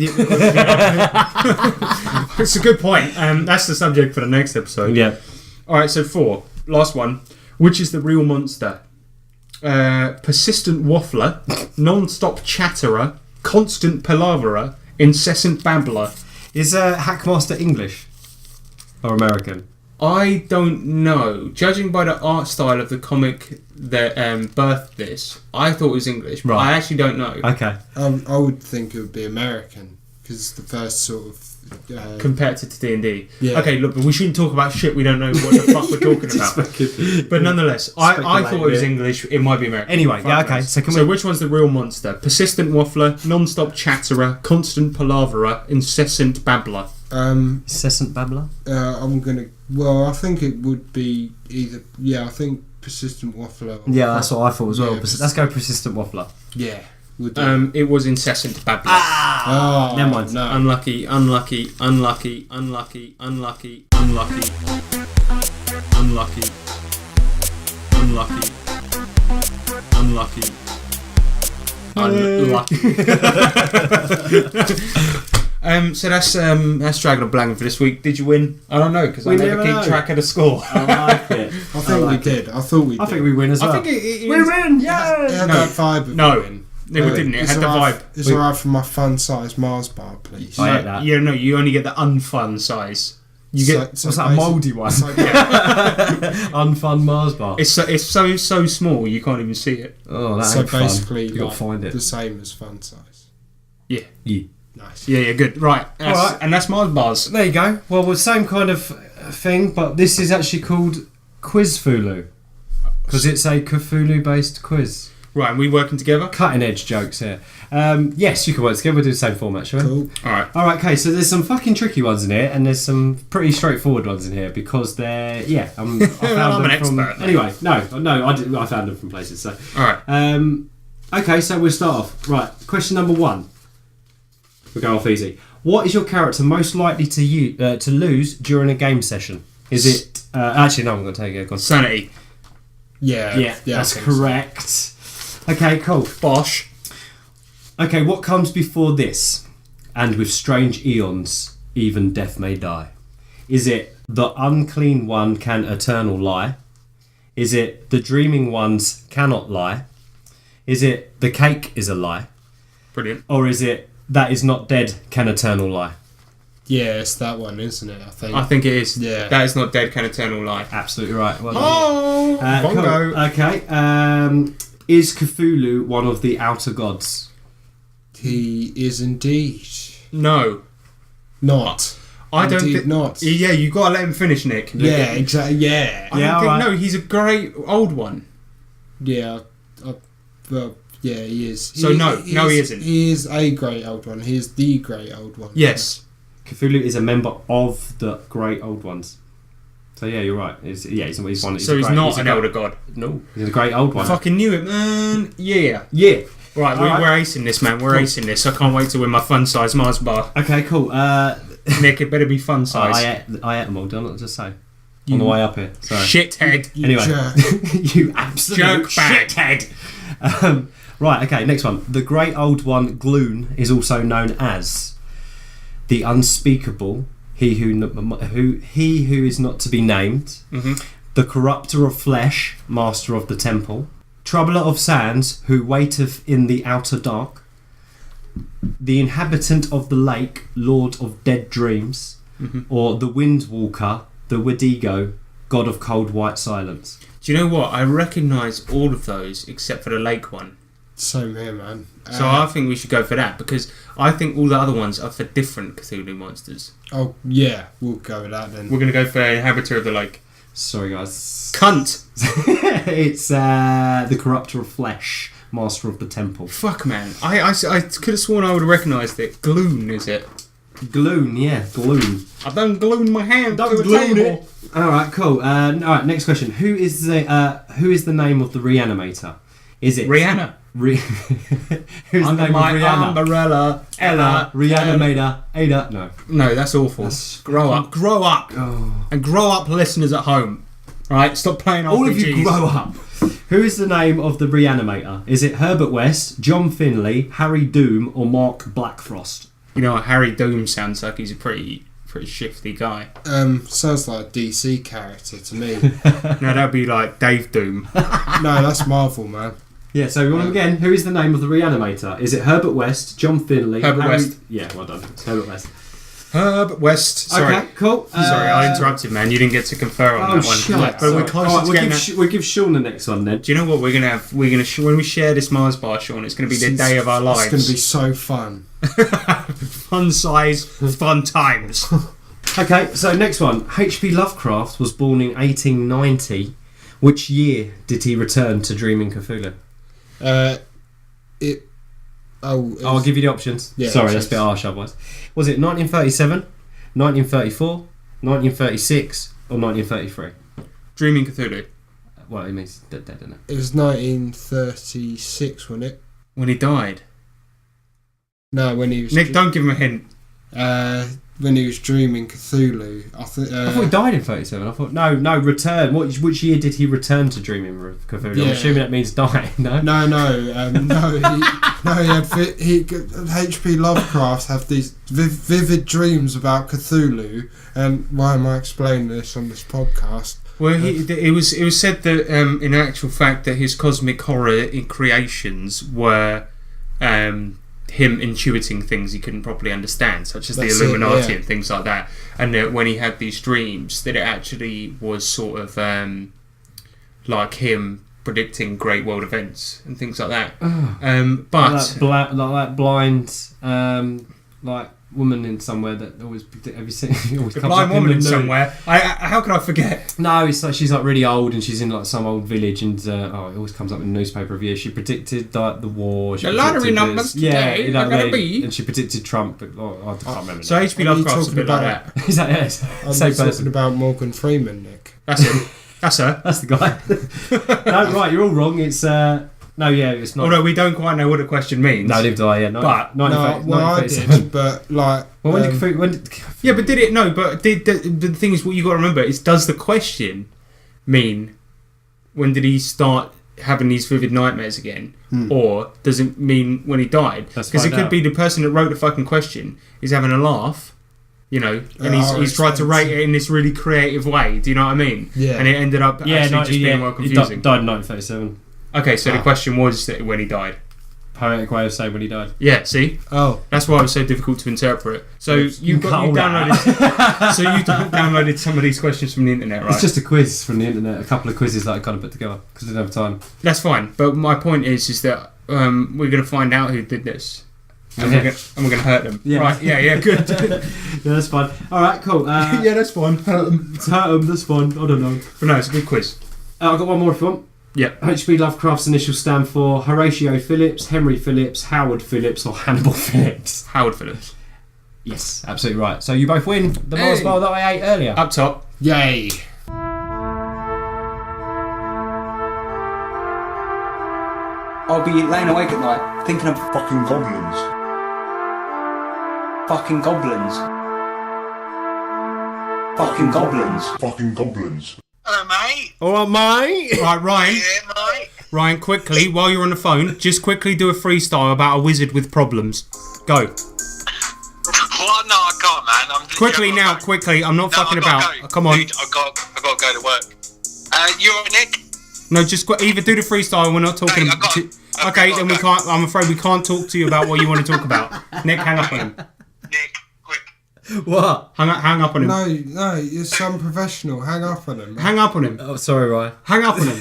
S3: it's a good point. That's the subject for the next episode.
S4: Yeah.
S3: Alright, so 4. Last one. Which is the real monster? Persistent waffler, non-stop chatterer, constant palaverer, incessant babbler.
S4: Is Hackmaster English or American?
S3: I don't know. Judging by the art style of the comic that birthed this, I thought it was English, but I actually don't know.
S4: Okay.
S5: I would think it would be American because it's the first sort of.
S3: Compared to D&D.
S5: Yeah.
S3: Okay, look, but we shouldn't talk about shit we don't know what the fuck we're talking about. But nonetheless, I thought it was English. It might be American.
S4: Anyway, yeah, okay.
S3: So which one's the real monster? Persistent waffler, non-stop chatterer, constant palaverer, incessant babbler.
S4: Incessant babbler?
S5: I'm gonna. Well, I think it would be either. Yeah, I think persistent waffler.
S4: Yeah, that's what I thought as well.
S5: Yeah,
S4: Let's go persistent waffler.
S5: Yeah. We'll do
S3: It was incessant babbler.
S5: Oh,
S4: never mind.
S5: No.
S3: Unlucky, unlucky, unlucky, unlucky, unlucky, unlucky, unlucky, unlucky, unlucky, unlucky. So that's Dragon of Blank for this week. Did you win? I don't know because I never keep track of the score.
S4: I like it.
S5: I think we did. I thought we did.
S4: I think we win as well.
S3: I think
S4: we win! Yeah!
S5: It had that vibe of win.
S3: No, it didn't. It had the vibe.
S5: It's alright for my fun size Mars bar, please.
S4: I hate that.
S3: Yeah, no, you only get the unfun size. You get
S4: what's that, a mouldy one? Unfun Mars bar.
S3: It's so small you can't even see it.
S4: Oh, that's
S5: so basically
S4: you gotta find it.
S5: The same as fun size.
S3: Yeah.
S5: Nice.
S3: Yeah, good. Right.
S4: Alright.
S3: And that's Mars bars.
S4: There you go. Well, the same kind of thing, but this is actually called Quizfulu because it's a Cthulhu-based quiz.
S3: Right, and we working together?
S4: Cutting edge jokes here. Yes, you can work together. We'll do the same format, shall we?
S5: Cool.
S3: Alright,
S4: okay, so there's some fucking tricky ones in here, and there's some pretty straightforward ones in here because they're, I found
S3: I'm
S4: them
S3: an
S4: from...
S3: expert.
S4: Anyway, no, I found them from places, so...
S3: Alright.
S4: Okay, so we'll start off. Right, question number 1. We'll go off easy. What is your character most likely to lose during a game session? Is it... actually, no, I'm going to take it. Go on.
S3: Sanity.
S5: Yeah,
S4: that's correct. Okay, cool.
S3: Bosh.
S4: Okay, what comes before this? And with strange eons, even death may die. Is it the unclean one can eternal lie? Is it the dreaming ones cannot lie? Is it the cake is a lie?
S3: Brilliant.
S4: Or is it that is not dead can eternal lie?
S5: Yeah, it's that one, isn't it?
S3: I think it is.
S5: Yeah.
S3: That is not dead can eternal lie.
S4: Absolutely right. Well
S3: done.
S4: cool.
S3: Bongo.
S4: Okay. Is Cthulhu one of the outer gods?
S5: He is indeed.
S3: No.
S5: Not.
S3: I don't
S5: Indeed
S3: think.
S5: not.
S3: Yeah, you got to let him finish, Nick.
S5: Yeah, exactly. Yeah.
S3: I don't think. No, he's a great old one.
S5: Yeah. Well, yeah, he is.
S3: So he isn't.
S5: He is a great old one. He is the great old one.
S3: Yes.
S4: Cthulhu is a member of the great old ones. So yeah, you're right. He's one.
S3: So he's not an elder god.
S4: No, he's a great old one.
S3: I fucking knew it, man. Yeah. Right, we're acing this, man. We're acing this. I can't wait to win my fun size Mars bar.
S4: Okay, cool.
S3: Nick, it better be fun size.
S4: I ate them all. Did I not just say? On the way up here. Sorry.
S3: Shithead.
S4: Anyway, you absolute
S3: jerk bag.
S4: shithead. Right. Okay. Next one. The great old one, Gloon, is also known as the unspeakable. He who is not to be named, the corrupter of flesh, master of the temple, troubler of sands, who waiteth in the outer dark, the inhabitant of the lake, lord of dead dreams, or the wind walker, the Wendigo, god of cold white silence.
S3: Do you know what? I recognise all of those except for the lake one.
S5: Same here, man.
S3: So I think we should go for that because I think all the other ones are for different Cthulhu monsters.
S5: Oh, yeah, we'll go with that then.
S3: We're going to go for Inhabitor of the Lake.
S4: Sorry, guys.
S3: Cunt!
S4: It's the corrupter of flesh, master of the temple.
S3: Fuck, man. I could have sworn I would have recognised it. Gloon, is it?
S4: Gloon, yeah, Gloon.
S3: I don't gloon my hand
S4: Don't
S3: to the
S4: gloon
S3: table.
S4: it. Alright, cool. Alright, next question. Who is the name of the reanimator? Is it
S3: Rihanna?
S4: Who's the name of Rihanna?
S3: Umbrella, Ella,
S4: Reanimator, Ada.
S3: No, that's awful. Grow up.
S4: Oh.
S3: And grow up, listeners at home. Right, stop playing RPGs.
S4: All of you grow up. Who is the name of the reanimator? Is it Herbert West, John Finlay, Harry Doom, or Mark Blackfrost?
S3: You know, Harry Doom sounds like he's a pretty shifty guy.
S5: Sounds like a DC character to me.
S3: No, that'd be like Dave Doom.
S5: No, that's Marvel, man.
S4: Yeah, so we want them again. Who is the name of the reanimator? Is it Herbert West, John Finlay,
S3: Herbert
S4: Harry...
S3: West.
S4: Yeah, well done. It's Herbert West.
S3: Herb West. Sorry.
S4: Okay, cool.
S3: Sorry, I interrupted, man. You didn't get to confer on that one.
S4: Shut
S3: But we're close to getting
S4: we'll give Sean the next one then.
S3: Do you know what we're gonna have? When we share this Mars bar, Sean, it's gonna be the day of our lives.
S5: It's gonna be so fun.
S3: Fun size, fun times.
S4: Okay, so next one. H.P. Lovecraft was born in 1890. Which year did he return to Dreaming Cthulhu? I'll give you the options. Yeah, sorry, that's a bit harsh otherwise. Was it 1937, 1934, 1936, or 1933?
S3: Dreaming Cthulhu.
S4: Well, it means dead, isn't it?
S5: It was 1936, wasn't it?
S3: When he died.
S5: No, when he was...
S3: Nick, don't give him a hint.
S5: When he was dreaming Cthulhu. I
S4: thought he died in 37. I thought, no, return. Which year did he return to Dreaming Cthulhu? Yeah. I'm assuming that means die, no? H.P.
S5: Lovecraft have these vivid dreams about Cthulhu. And why am I explaining this on this podcast?
S3: Well, it was said that in actual fact that his cosmic horror in creations were him intuiting things he couldn't properly understand, such as the Illuminati and things like that. And that when he had these dreams, that it actually was sort of like him predicting great world events and things like that. But
S4: like that blind woman in somewhere that always have you seen? Always
S3: the blind woman in somewhere. How can I forget?
S4: No, it's like she's like really old and she's in like some old village and it always comes up in the newspaper review. She predicted like the war.
S3: The lottery numbers today are going to be.
S4: And she predicted Trump, but I can't remember.
S3: So H.P. Lovecraft's a bit like that.
S4: Is that
S5: I'm talking about Morgan Freeman, Nick.
S3: That's him. That's her.
S4: That's the guy. No, right, you're all wrong. It's it's not.
S3: Although we don't quite know what the question means.
S4: No, neither do I. Yeah,
S3: but
S5: I did. But like,
S4: well, when did
S3: yeah, but did it? No, but did the thing is what you got to remember is does the question mean when did he start having these vivid nightmares again, or does it mean when he died? Because it could be the person that wrote the fucking question is having a laugh. You know, and he's tried to rate it in this really creative way. Do you know what I mean?
S5: Yeah.
S3: And it ended up actually just being more confusing.
S4: He died in 1937.
S3: Okay, so the question was that when he died.
S4: Poetic way of saying when he died.
S3: Yeah, see?
S5: Oh.
S3: That's why it was so difficult to interpret. So you downloaded some of these questions from the internet, right?
S4: It's just a quiz from the internet, a couple of quizzes that I kind of put together because I didn't have time.
S3: That's fine, but my point is that we're going to find out who did this. And we're going to hurt them.
S4: Yeah.
S3: Right, yeah, good.
S4: Yeah, that's fine. Alright, cool.
S3: Yeah, that's fine. Hurt them.
S4: That's fine. I don't know.
S3: But no, it's a good quiz.
S4: I've got one more if you want.
S3: Yeah.
S4: H.P. Lovecraft's initials stand for Horatio Phillips, Henry Phillips, Howard Phillips, or Hannibal Phillips.
S3: Howard Phillips.
S4: Yes, absolutely right. So you both win the Mars bar that I ate earlier.
S3: Up top.
S5: Yay.
S10: I'll be laying awake at night thinking of
S8: Fucking goblins.
S10: fucking goblins. Fucking goblins.
S8: Fucking goblins.
S6: Hello, mate.
S4: Alright, mate.
S3: Right, Ryan.
S6: Yeah, mate.
S3: Ryan, quickly, while you're on the phone, just quickly do a freestyle about a wizard with problems. Go.
S6: What? No, I can't, man.
S3: Quickly now, quickly. I'm not fucking about.
S6: Go.
S3: Come on.
S6: Dude, I got to go to work. You alright, Nick?
S3: No, just either do the freestyle. We're not talking. Okay, then we can't. I'm afraid we can't talk to you about what you want to talk about. Nick, hang up on him.
S6: Nick, quick.
S4: What?
S3: Hang up on him.
S5: No, you're some professional. Hang up on him.
S3: Hang up on him.
S4: Oh, sorry, Ryan.
S3: Hang up on him.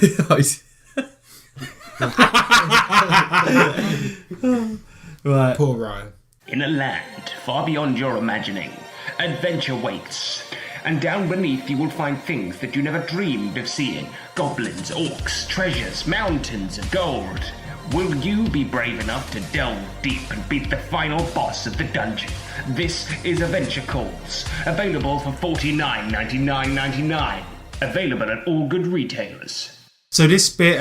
S4: Right.
S5: Poor Ryan.
S11: In a land far beyond your imagining, adventure waits. And down beneath you will find things that you never dreamed of seeing. Goblins, orcs, treasures, mountains of gold. Will you be brave enough to delve deep and beat the final boss of the dungeon? This is Adventure Calls, available for $49.99.99. Available at all good retailers.
S3: So this bit,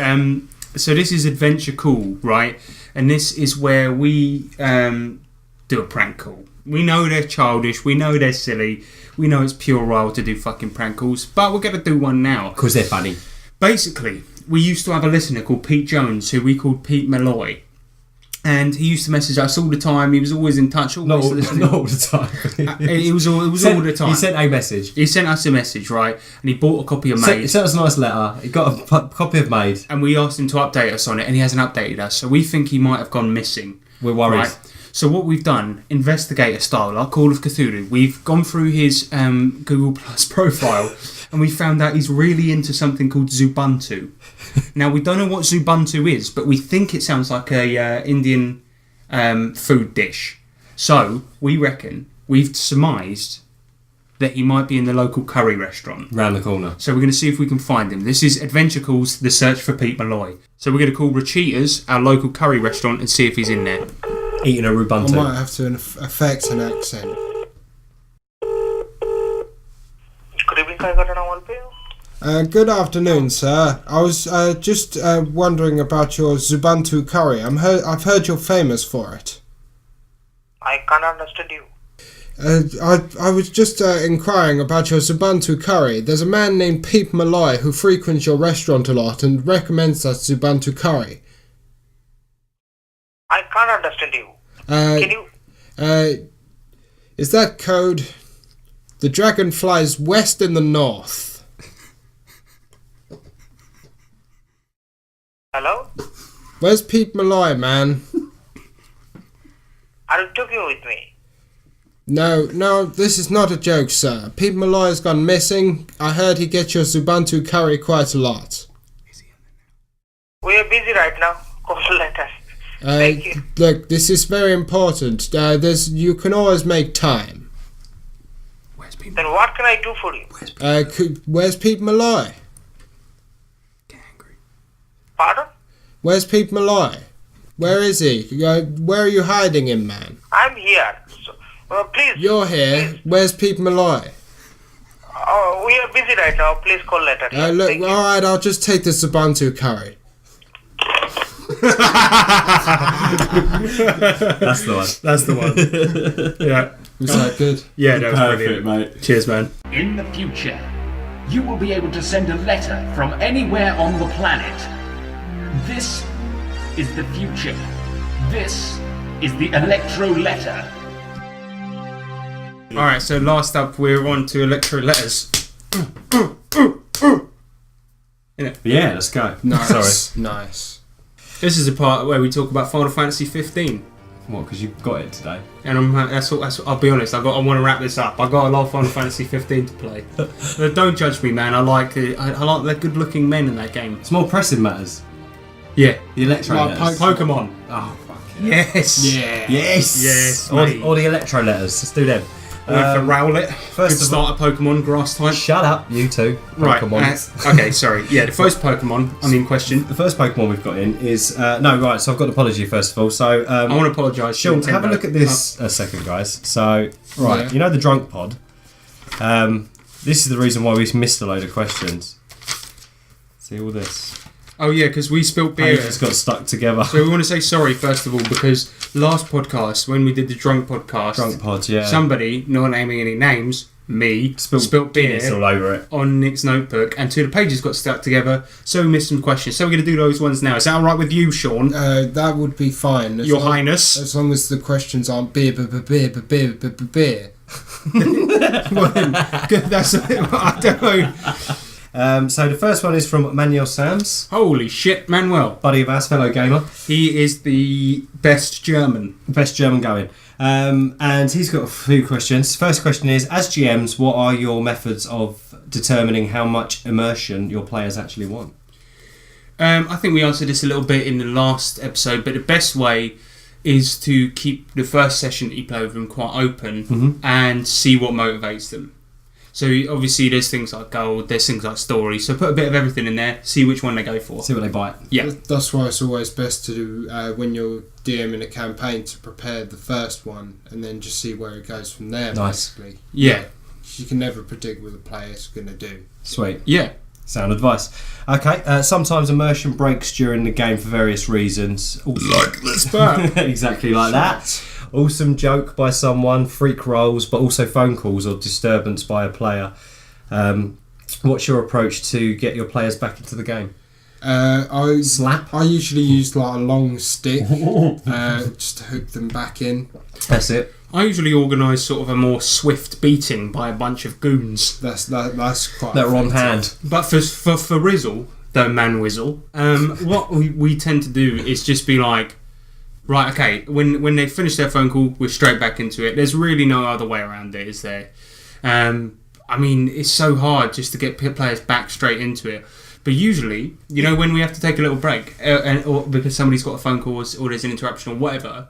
S3: so this is Adventure Call, right? And this is where we do a prank call. We know they're childish, we know they're silly, we know it's puerile to do fucking prank calls, but we're going to do one now.
S4: Because they're funny.
S3: Basically, we used to have a listener called Pete Jones, who we called Pete Maloy. And he used to message us all the time. He was always in touch.
S4: Not all the time.
S3: It was all the time.
S4: He sent a message.
S3: He sent us a message, right? And he bought a copy of Maid.
S4: He sent us a nice letter. He got a copy of Maid.
S3: And we asked him to update us on it, and he hasn't updated us. So we think he might have gone missing.
S4: We're worried.
S3: Right? So what we've done, investigator style, like Call of Cthulhu, we've gone through his Google Plus profile and we found out he's really into something called Zubuntu. Now, we don't know what Zubuntu is, but we think it sounds like a Indian food dish. So we reckon, we've surmised that he might be in the local curry restaurant.
S4: Round the corner.
S3: So we're going to see if we can find him. This is Adventure Calls, The Search for Pete Maloy. So we're going to call Rachitas, our local curry restaurant, and see if he's in there.
S4: Eating a Rubuntu.
S5: I might have to affect an accent.
S12: Good evening, can I get an help you?
S5: Good afternoon, sir. I was just wondering about your Zubuntu curry. I've heard you're famous for it.
S12: I can't understand you.
S5: I was just inquiring about your Zubuntu curry. There's a man named Pete Maloy who frequents your restaurant a lot and recommends that Zubuntu curry.
S12: I can't understand you. Can you?
S5: Is that code? The dragon flies west in the north.
S12: Hello?
S5: Where's Pete Maloy, man?
S12: Are you talking with me?
S5: No, this is not a joke, sir. Pete Maloy's gone missing. I heard he gets your Zubuntu curry quite a lot.
S12: We are busy right now. Call later. Thank you.
S5: Look, this is very important. You can always make time.
S12: Then what can I do for you?
S5: Where's Pete Maloy?
S12: Pardon?
S5: Where's Pete Maloy? Where is he? Where are you hiding him, man?
S12: I'm here. So, please.
S5: You're here.
S12: Please.
S5: Where's Pete Maloy?
S12: Oh, we are busy right now. Please call later.
S5: Look, alright, I'll just take the Zubuntu curry.
S4: That's the one.
S3: That's the one. Yeah.
S5: Was that good?
S3: Yeah, that was
S4: Perfect,
S3: brilliant.
S4: mate.
S3: Cheers, man.
S11: In the future, you will be able to send a letter from anywhere on the planet. This is the future. This is the Electro Letter.
S3: Alright, so last up, we're on to Electro Letters.
S4: Yeah, let's go.
S5: Nice.
S4: Sorry.
S5: Nice.
S3: This is a part where we talk about Final Fantasy 15.
S4: What, because you've got it today?
S3: And that's I'll be honest, I want to wrap this up. I got a lot of Final Fantasy 15 to play. Don't judge me, man. I like the good-looking men in that game.
S4: Small pressing matters.
S3: Yeah.
S4: The Electro
S5: Like
S4: letters.
S3: Pokemon.
S4: Oh, fuck
S3: Yes.
S5: Yeah.
S4: Yes.
S3: Yes,
S4: Or
S3: mate.
S4: the Electro letters. Let's do them.
S3: We have to Rowlet.
S4: First
S3: Good
S4: of all,
S3: start a Pokemon grass type.
S4: shut up, you two.
S3: Right.
S4: Pokemon.
S3: Okay, sorry. Yeah, the first Pokemon in question.
S4: The first Pokemon we've got in is so I've got an apology first of all. So
S3: I want to apologise.
S4: Sean, have a look at this a second, guys. So you know the drunk pod. This is the reason why we missed a load of questions. See all this.
S3: Oh yeah, because we spilt beer.
S4: Pages got stuck together.
S3: So we want to say sorry first of all because last podcast when we did the drunk podcast,
S4: Drunk pod, yeah.
S3: somebody, not naming any names, me spilt beer
S4: all over it
S3: on Nick's notebook, and two of the pages got stuck together. So we missed some questions. So we're going to do those ones now. Is that all right with you, Sean?
S5: That would be fine.
S3: Your Highness.
S5: As long as the questions aren't beer.
S3: Well, then, that's I don't know.
S4: So the first one is from Manuel Sams.
S3: Holy shit, Manuel.
S4: Buddy of ours, fellow gamer.
S3: He is the best German.
S4: Best German going. And he's got a few questions. First question is, as GMs, what are your methods of determining how much immersion your players actually want?
S3: I think we answered this a little bit in the last episode, but the best way is to keep the first session that you play with them quite open and see what motivates them. So obviously there's things like gold, there's things like story, so put a bit of everything in there, see which one they go for.
S4: See what they bite.
S3: Yeah.
S5: That's why it's always best to do, when you're DMing a campaign, to prepare the first one and then just see where it goes from there, basically.
S3: Yeah.
S5: You can never predict what the player's going to do.
S4: Sweet.
S3: Yeah.
S4: Sound advice. Okay, sometimes immersion breaks during the game for various reasons.
S3: Like this part.
S4: Exactly like that. Awesome joke by someone, freak rolls, but also phone calls or disturbance by a player. What's your approach to get your players back into the game?
S5: Slap. I usually use like a long stick just to hook them back in.
S4: That's it.
S3: I usually organise sort of a more swift beating by a bunch of goons.
S5: That's quite.
S4: That are on hand.
S3: But for Rizzle, the man Wizzle, what we tend to do is just be like, right, okay, when they finish their phone call, we're straight back into it. There's really no other way around it, is there? I mean, it's so hard just to get players back straight into it. But usually, you know, when we have to take a little break, or because somebody's got a phone call or there's an interruption or whatever,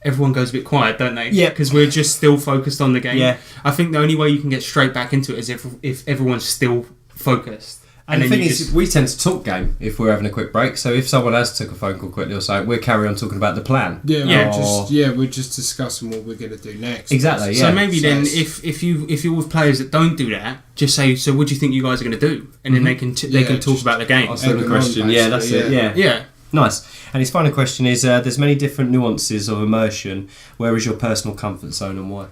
S3: everyone goes a bit quiet, don't they?
S4: Yeah.
S3: Because we're just still focused on the game.
S4: Yeah.
S3: I think the only way you can get straight back into it is if everyone's still focused.
S4: And the thing is, we tend to talk game if we're having a quick break. So if someone has took a phone call quickly or so, we'll carry on talking about the plan.
S5: We're just discussing what we're going to do next.
S4: Exactly. Yeah.
S3: So maybe then, if you're with players that don't do that, just say, so what do you think you guys are going to do? And then they can talk about the game.
S4: Ask them the question. Yeah, that's it. Yeah. Nice. And his final question is: there's many different nuances of immersion. Where is your personal comfort zone and why?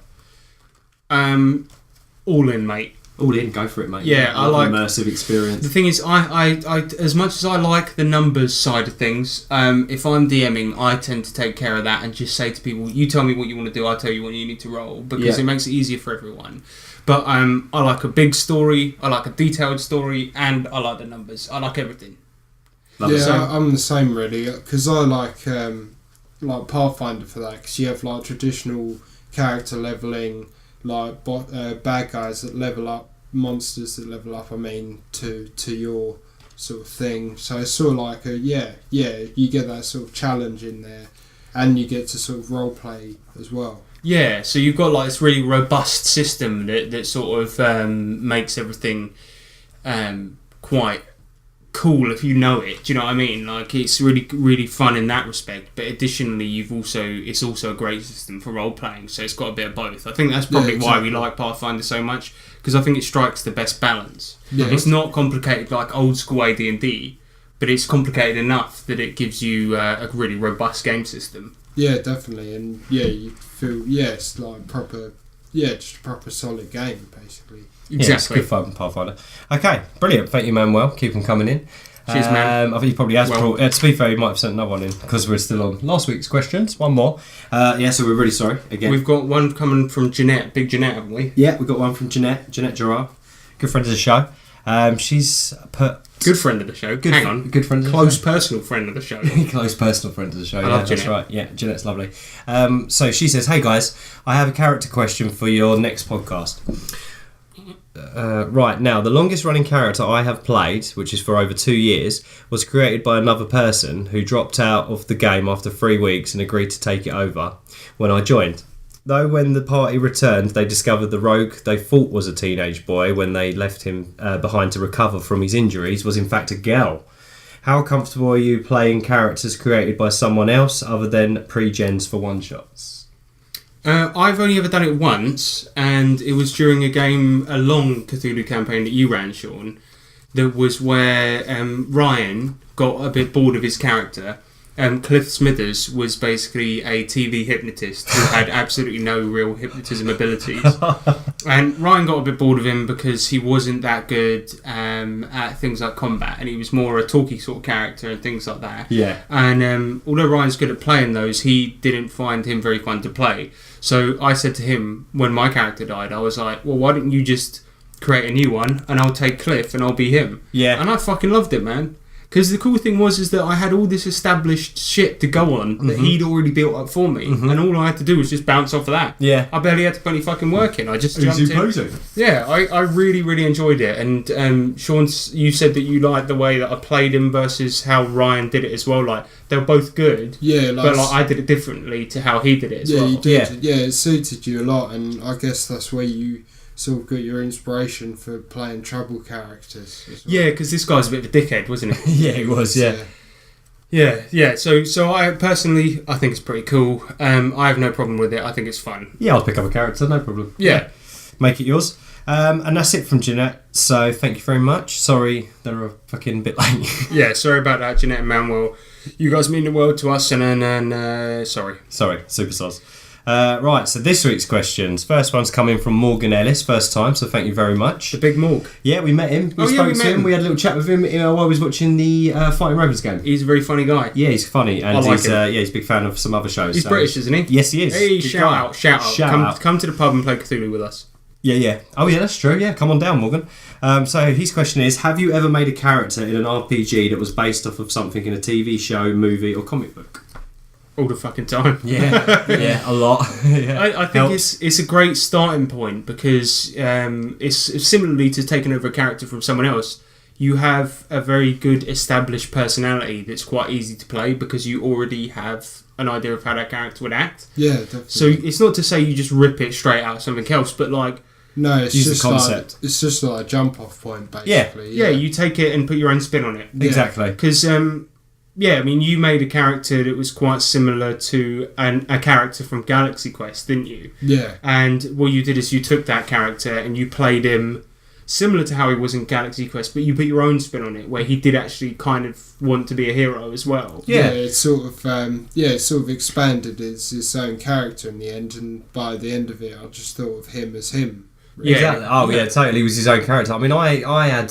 S3: All in, mate.
S4: All in, go for it, mate.
S3: Yeah, I like
S4: immersive experience.
S3: The thing is, I as much as I like the numbers side of things, if I'm DMing, I tend to take care of that and just say to people, you tell me what you want to do, I'll tell you what you need to roll, because it makes it easier for everyone. But I like a big story, I like a detailed story, and I like the numbers. I like everything.
S5: I'm the same really, because I like Pathfinder for that, because you have like traditional character leveling, like bad guys that level up, monsters that level up, to your sort of thing. So it's sort of like you get that sort of challenge in there, and you get to sort of role play as well.
S3: Yeah, so you've got like this really robust system that sort of makes everything quite cool if you know it. Do you know what I mean? Like, it's really, really fun in that respect. But additionally, it's also a great system for role playing. So it's got a bit of both. I think that's probably why we like Pathfinder so much, because I think it strikes the best balance. Yeah. It's not complicated like old school AD&D, but it's complicated enough that it gives you a really robust game system.
S5: Yeah, definitely, and you feel it's like proper. Yeah, just a proper solid game, basically.
S3: Exactly.
S4: Yeah, it's good fun, Pathfinder. Okay, brilliant. Thank you, Manuel. Keep them coming in.
S3: Cheers, man.
S4: I think he probably has. To be fair, he might have sent another one in because we're still on last week's questions. One more. So we're really sorry again.
S3: We've got one coming from Jeanette, Big Jeanette, haven't we?
S4: Yeah, we've got one from Jeanette Gerard, good friend of the show. She's put...
S3: Good friend of the show. Hang on.
S4: Good friend of the
S3: Close
S4: show.
S3: Personal friend of the show.
S4: Close personal friend of the show.
S3: I love Jeanette.
S4: That's right. Yeah, Jeanette's lovely. So she says, hey guys, I have a character question for your next podcast. Right, now, the longest running character I have played, which is for over 2 years, was created by another person who dropped out of the game after 3 weeks and agreed to take it over when I joined. Though when the party returned, they discovered the rogue they thought was a teenage boy when they left him behind to recover from his injuries was in fact a girl. How comfortable are you playing characters created by someone else other than pre-gens for one-shots?
S3: I've only ever done it once, and it was during a long Cthulhu campaign that you ran, Sean. That was where Ryan got a bit bored of his character. Cliff Smithers was basically a TV hypnotist who had absolutely no real hypnotism abilities. And Ryan got a bit bored of him because he wasn't that good at things like combat, and he was more a talky sort of character and things like that.
S4: Yeah.
S3: And although Ryan's good at playing those, he didn't find him very fun to play. So I said to him, when my character died, I was like, well, why don't you just create a new one, and I'll take Cliff and I'll be him.
S4: Yeah.
S3: And I fucking loved it, man. Because the cool thing was that I had all this established shit to go on that he'd already built up for me, and all I had to do was just bounce off of that.
S4: Yeah.
S3: I barely had to put any fucking work in. I just jumped in. Yeah, I really, really enjoyed it. And Sean, you said that you liked the way that I played him versus how Ryan did it as well. Like, they were both good.
S5: Yeah,
S3: but I did it differently to how he did it as well.
S5: You did. Yeah, it suited you a lot, and I guess that's where you sort of got your inspiration for playing trouble characters as well.
S3: Yeah, because this guy's a bit of a dickhead, wasn't he?
S4: Yeah, he was, yeah.
S3: Yeah. So I personally, I think it's pretty cool. I have no problem with it. I think it's fun.
S4: Yeah, I'll pick up a character, no problem.
S3: Yeah.
S4: Make it yours. And that's it from Jeanette. So thank you very much. Sorry, they're a fucking bit late.
S3: Yeah, sorry about that, Jeanette and Manuel. You guys mean the world to us, and sorry.
S4: Sorry, super sauce. Right, so this week's questions. First one's coming from Morgan Ellis, first time, so thank you very much.
S3: The big Morg.
S4: Yeah, we met him. We spoke to him. We had a little chat with him while I was watching the Fighting Rovers game.
S3: He's a very funny guy.
S4: Yeah, he's funny, and
S3: he's
S4: a big fan of some other shows.
S3: He's British, isn't he?
S4: Yes, he is.
S3: Hey, shout out. Come to the pub and play Cthulhu with us.
S4: Yeah. Oh, yeah, that's true. Yeah, come on down, Morgan. So his question is, have you ever made a character in an RPG that was based off of something in a TV show, movie, or comic book?
S3: all the fucking time.
S4: Yeah, a lot. Yeah.
S3: I think it's a great starting point because it's similarly to taking over a character from someone else. You have a very good established personality that's quite easy to play because you already have an idea of how that character would act.
S5: Yeah, definitely.
S3: So it's not to say you just rip it straight out of something else, but like
S5: no, it's
S4: use
S5: just
S4: the concept.
S5: Like, it's just like a jump off point, basically.
S3: Yeah, you take it and put your own spin on it.
S4: Exactly.
S3: Because you made a character that was quite similar to a character from Galaxy Quest, didn't you?
S5: Yeah.
S3: And what you did is you took that character and you played him similar to how he was in Galaxy Quest, but you put your own spin on it, where he did actually kind of want to be a hero as well.
S5: Yeah, it sort of expanded its own character in the end, and by the end of it, I just thought of him as him.
S4: Really. Yeah, exactly. Oh yeah, totally. He was his own character. I mean, I had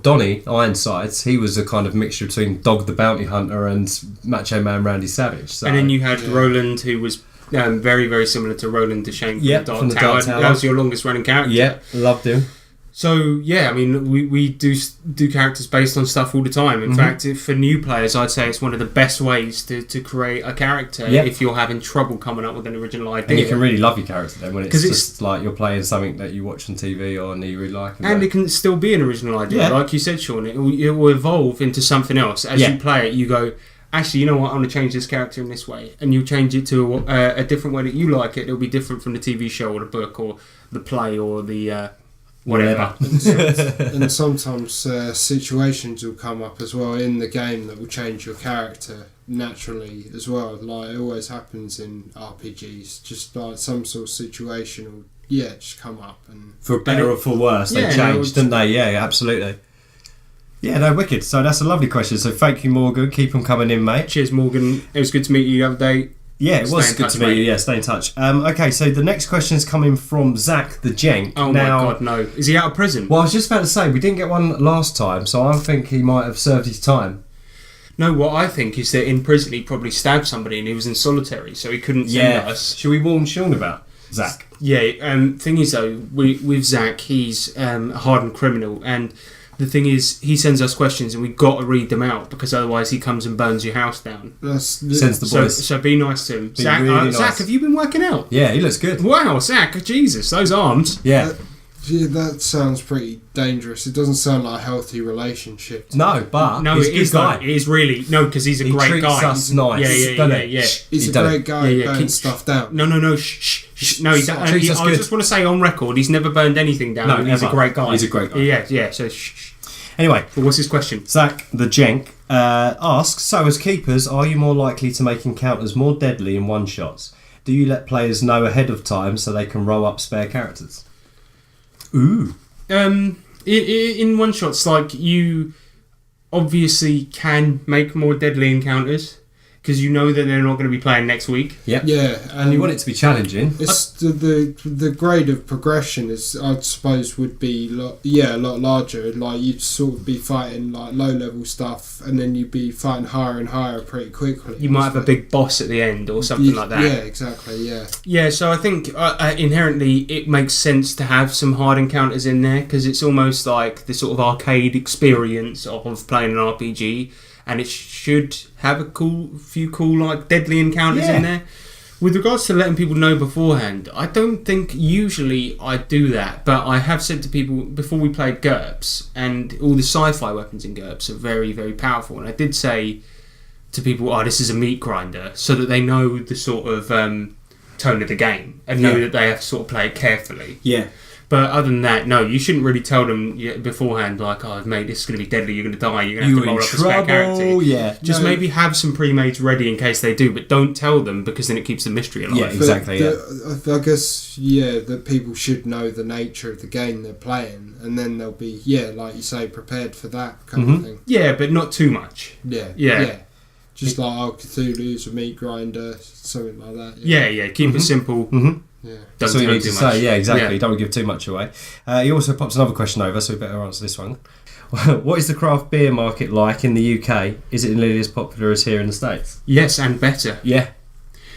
S4: Donnie Ironsides. He was a kind of mixture between Dog the Bounty Hunter and Macho Man Randy Savage. So.
S3: And then you had Roland, who was very, very similar to Roland Deschain from the Dark Tower. That was your longest running character.
S4: Yeah, loved him.
S3: So yeah, I mean, we do characters based on stuff all the time. In fact, for new players, I'd say it's one of the best ways to create a character if you're having trouble coming up with an original idea.
S4: And you can really love your character then when it's just like you're playing something that you watch on TV or you really like.
S3: And it can still be an original idea, like you said, Sean. It will evolve into something else as you play it. You go, actually, you know what? I want to change this character in this way, and you change it to a different way that you like it. It'll be different from the TV show or the book or the play or the. Whatever.
S5: And sometimes situations will come up as well in the game that will change your character naturally as well. Like it always happens in RPGs. Just like some sort of situation will just come up and
S4: for better or for worse they changed, didn't they? Yeah, absolutely. Yeah, no, wicked. So that's a lovely question. So thank you, Morgan. Keep them coming in, mate.
S3: Cheers, Morgan. It was good to meet you the other day.
S4: Yeah, it was good to meet you. Yeah, stay in touch. Okay, so the next question is coming from Zach the Jenk.
S3: Oh my God, no! Is he out of prison?
S4: Well, I was just about to say we didn't get one last time, so I think he might have served his time.
S3: No, what I think is that in prison he probably stabbed somebody and he was in solitary, so he couldn't send us.
S4: Should we warn Sean about Zach?
S3: Yeah. Thing is though, with Zach, he's a hardened criminal, and the thing is, he sends us questions and we've got to read them out because otherwise he comes and burns your house down.
S4: Sends the boys.
S3: So be nice to him. Zach,
S4: really nice.
S3: Zach, have you been working out?
S4: Yeah, he looks good.
S3: Wow, Zach, Jesus, those arms.
S4: Yeah.
S5: That sounds pretty dangerous. It doesn't sound like a healthy relationship.
S4: No, but
S3: he's a good guy. It is really because he's a great guy.
S4: He treats us nice.
S3: Yeah.
S5: He's a great guy. Burns stuff down.
S3: No. Shh. No, I just want to say on record, he's never burned anything down.
S4: No,
S3: he's a great guy.
S4: He's a great guy.
S3: Yeah. So shh.
S4: Anyway,
S3: but what's his question?
S4: Zach the Jenk asks: so as keepers, are you more likely to make encounters more deadly in one shots? Do you let players know ahead of time so they can roll up spare characters? Ooh.
S3: In one shots, like you obviously can make more deadly encounters because you know that they're not going to be playing next week.
S4: Yep.
S5: Yeah,
S4: and you want it to be challenging.
S5: It's the grade of progression is, I suppose, would be a lot larger. Like you'd sort of be fighting like low level stuff, and then you'd be fighting higher and higher pretty quickly.
S3: You might have a big boss at the end or something like that.
S5: Yeah, exactly. Yeah.
S3: Yeah, so I think inherently it makes sense to have some hard encounters in there because it's almost like the sort of arcade experience of playing an RPG. And it should have a few cool like deadly encounters in there. With regards to letting people know beforehand, I don't think usually I do that, but I have said to people before we played GURPS, and all the sci-fi weapons in GURPS are very, very powerful. And I did say to people, this is a meat grinder, so that they know the sort of tone of the game and know that they have to sort of play it carefully.
S4: Yeah.
S3: But other than that, no, you shouldn't really tell them beforehand, like, mate, this is going to be deadly, you're going to die, you're going to have to roll up a spare character.
S4: Yeah.
S3: Just maybe have some pre-mades ready in case they do, but don't tell them because then it keeps the mystery alive.
S4: Yeah, exactly.
S5: I guess, that people should know the nature of the game they're playing, and then they'll be, like you say, prepared for that kind of thing.
S3: Yeah, but not too much.
S5: Yeah. Just like Cthulhu's a meat grinder, something like that.
S3: Yeah, keep it simple.
S5: Yeah.
S4: That's all you need to say. Yeah, exactly. Yeah. Don't give too much away. He also pops another question over, so we better answer this one. What is the craft beer market like in the UK? Is it nearly as popular as here in the States?
S3: Yes, and better.
S4: Yeah.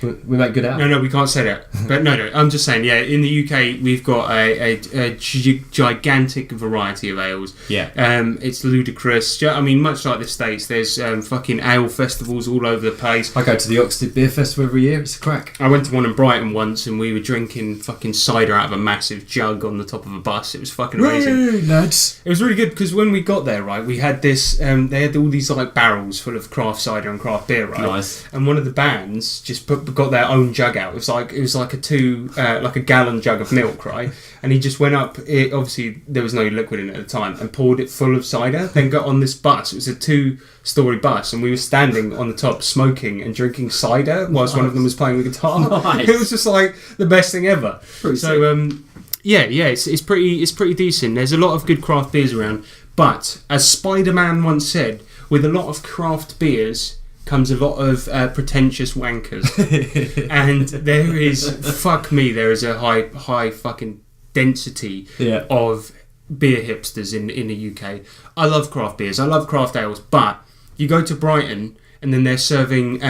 S4: We make good out.
S3: No, we can't say that. But no, I'm just saying, yeah, in the UK, we've got a gigantic variety of ales.
S4: Yeah.
S3: It's ludicrous. I mean, much like the States, there's fucking ale festivals all over the place.
S4: I go to the Oxford Beer Festival every year. It's a crack.
S3: I went to one in Brighton once, and we were drinking fucking cider out of a massive jug on the top of a bus. It was fucking amazing.
S4: Woo, lads.
S3: It was really good, because when we got there, right, we had this, they had all these like barrels full of craft cider and craft beer, right?
S4: Nice.
S3: And one of the bands just got their own jug out. It was like a gallon jug of milk, right? And he just went up. Obviously, there was no liquid in it at the time, and poured it full of cider. Then got on this bus. It was a 2-story bus, and we were standing on the top, smoking and drinking cider whilst one of them was playing the guitar.
S4: Nice.
S3: It was just like the best thing ever.
S4: Pretty
S3: so, yeah, it's pretty decent. There's a lot of good craft beers around, but as Spider-Man once said, with a lot of craft beers comes a lot of pretentious wankers. And there is a high fucking density of beer hipsters in the UK. I love craft beers, I love craft ales, but you go to Brighton and then they're serving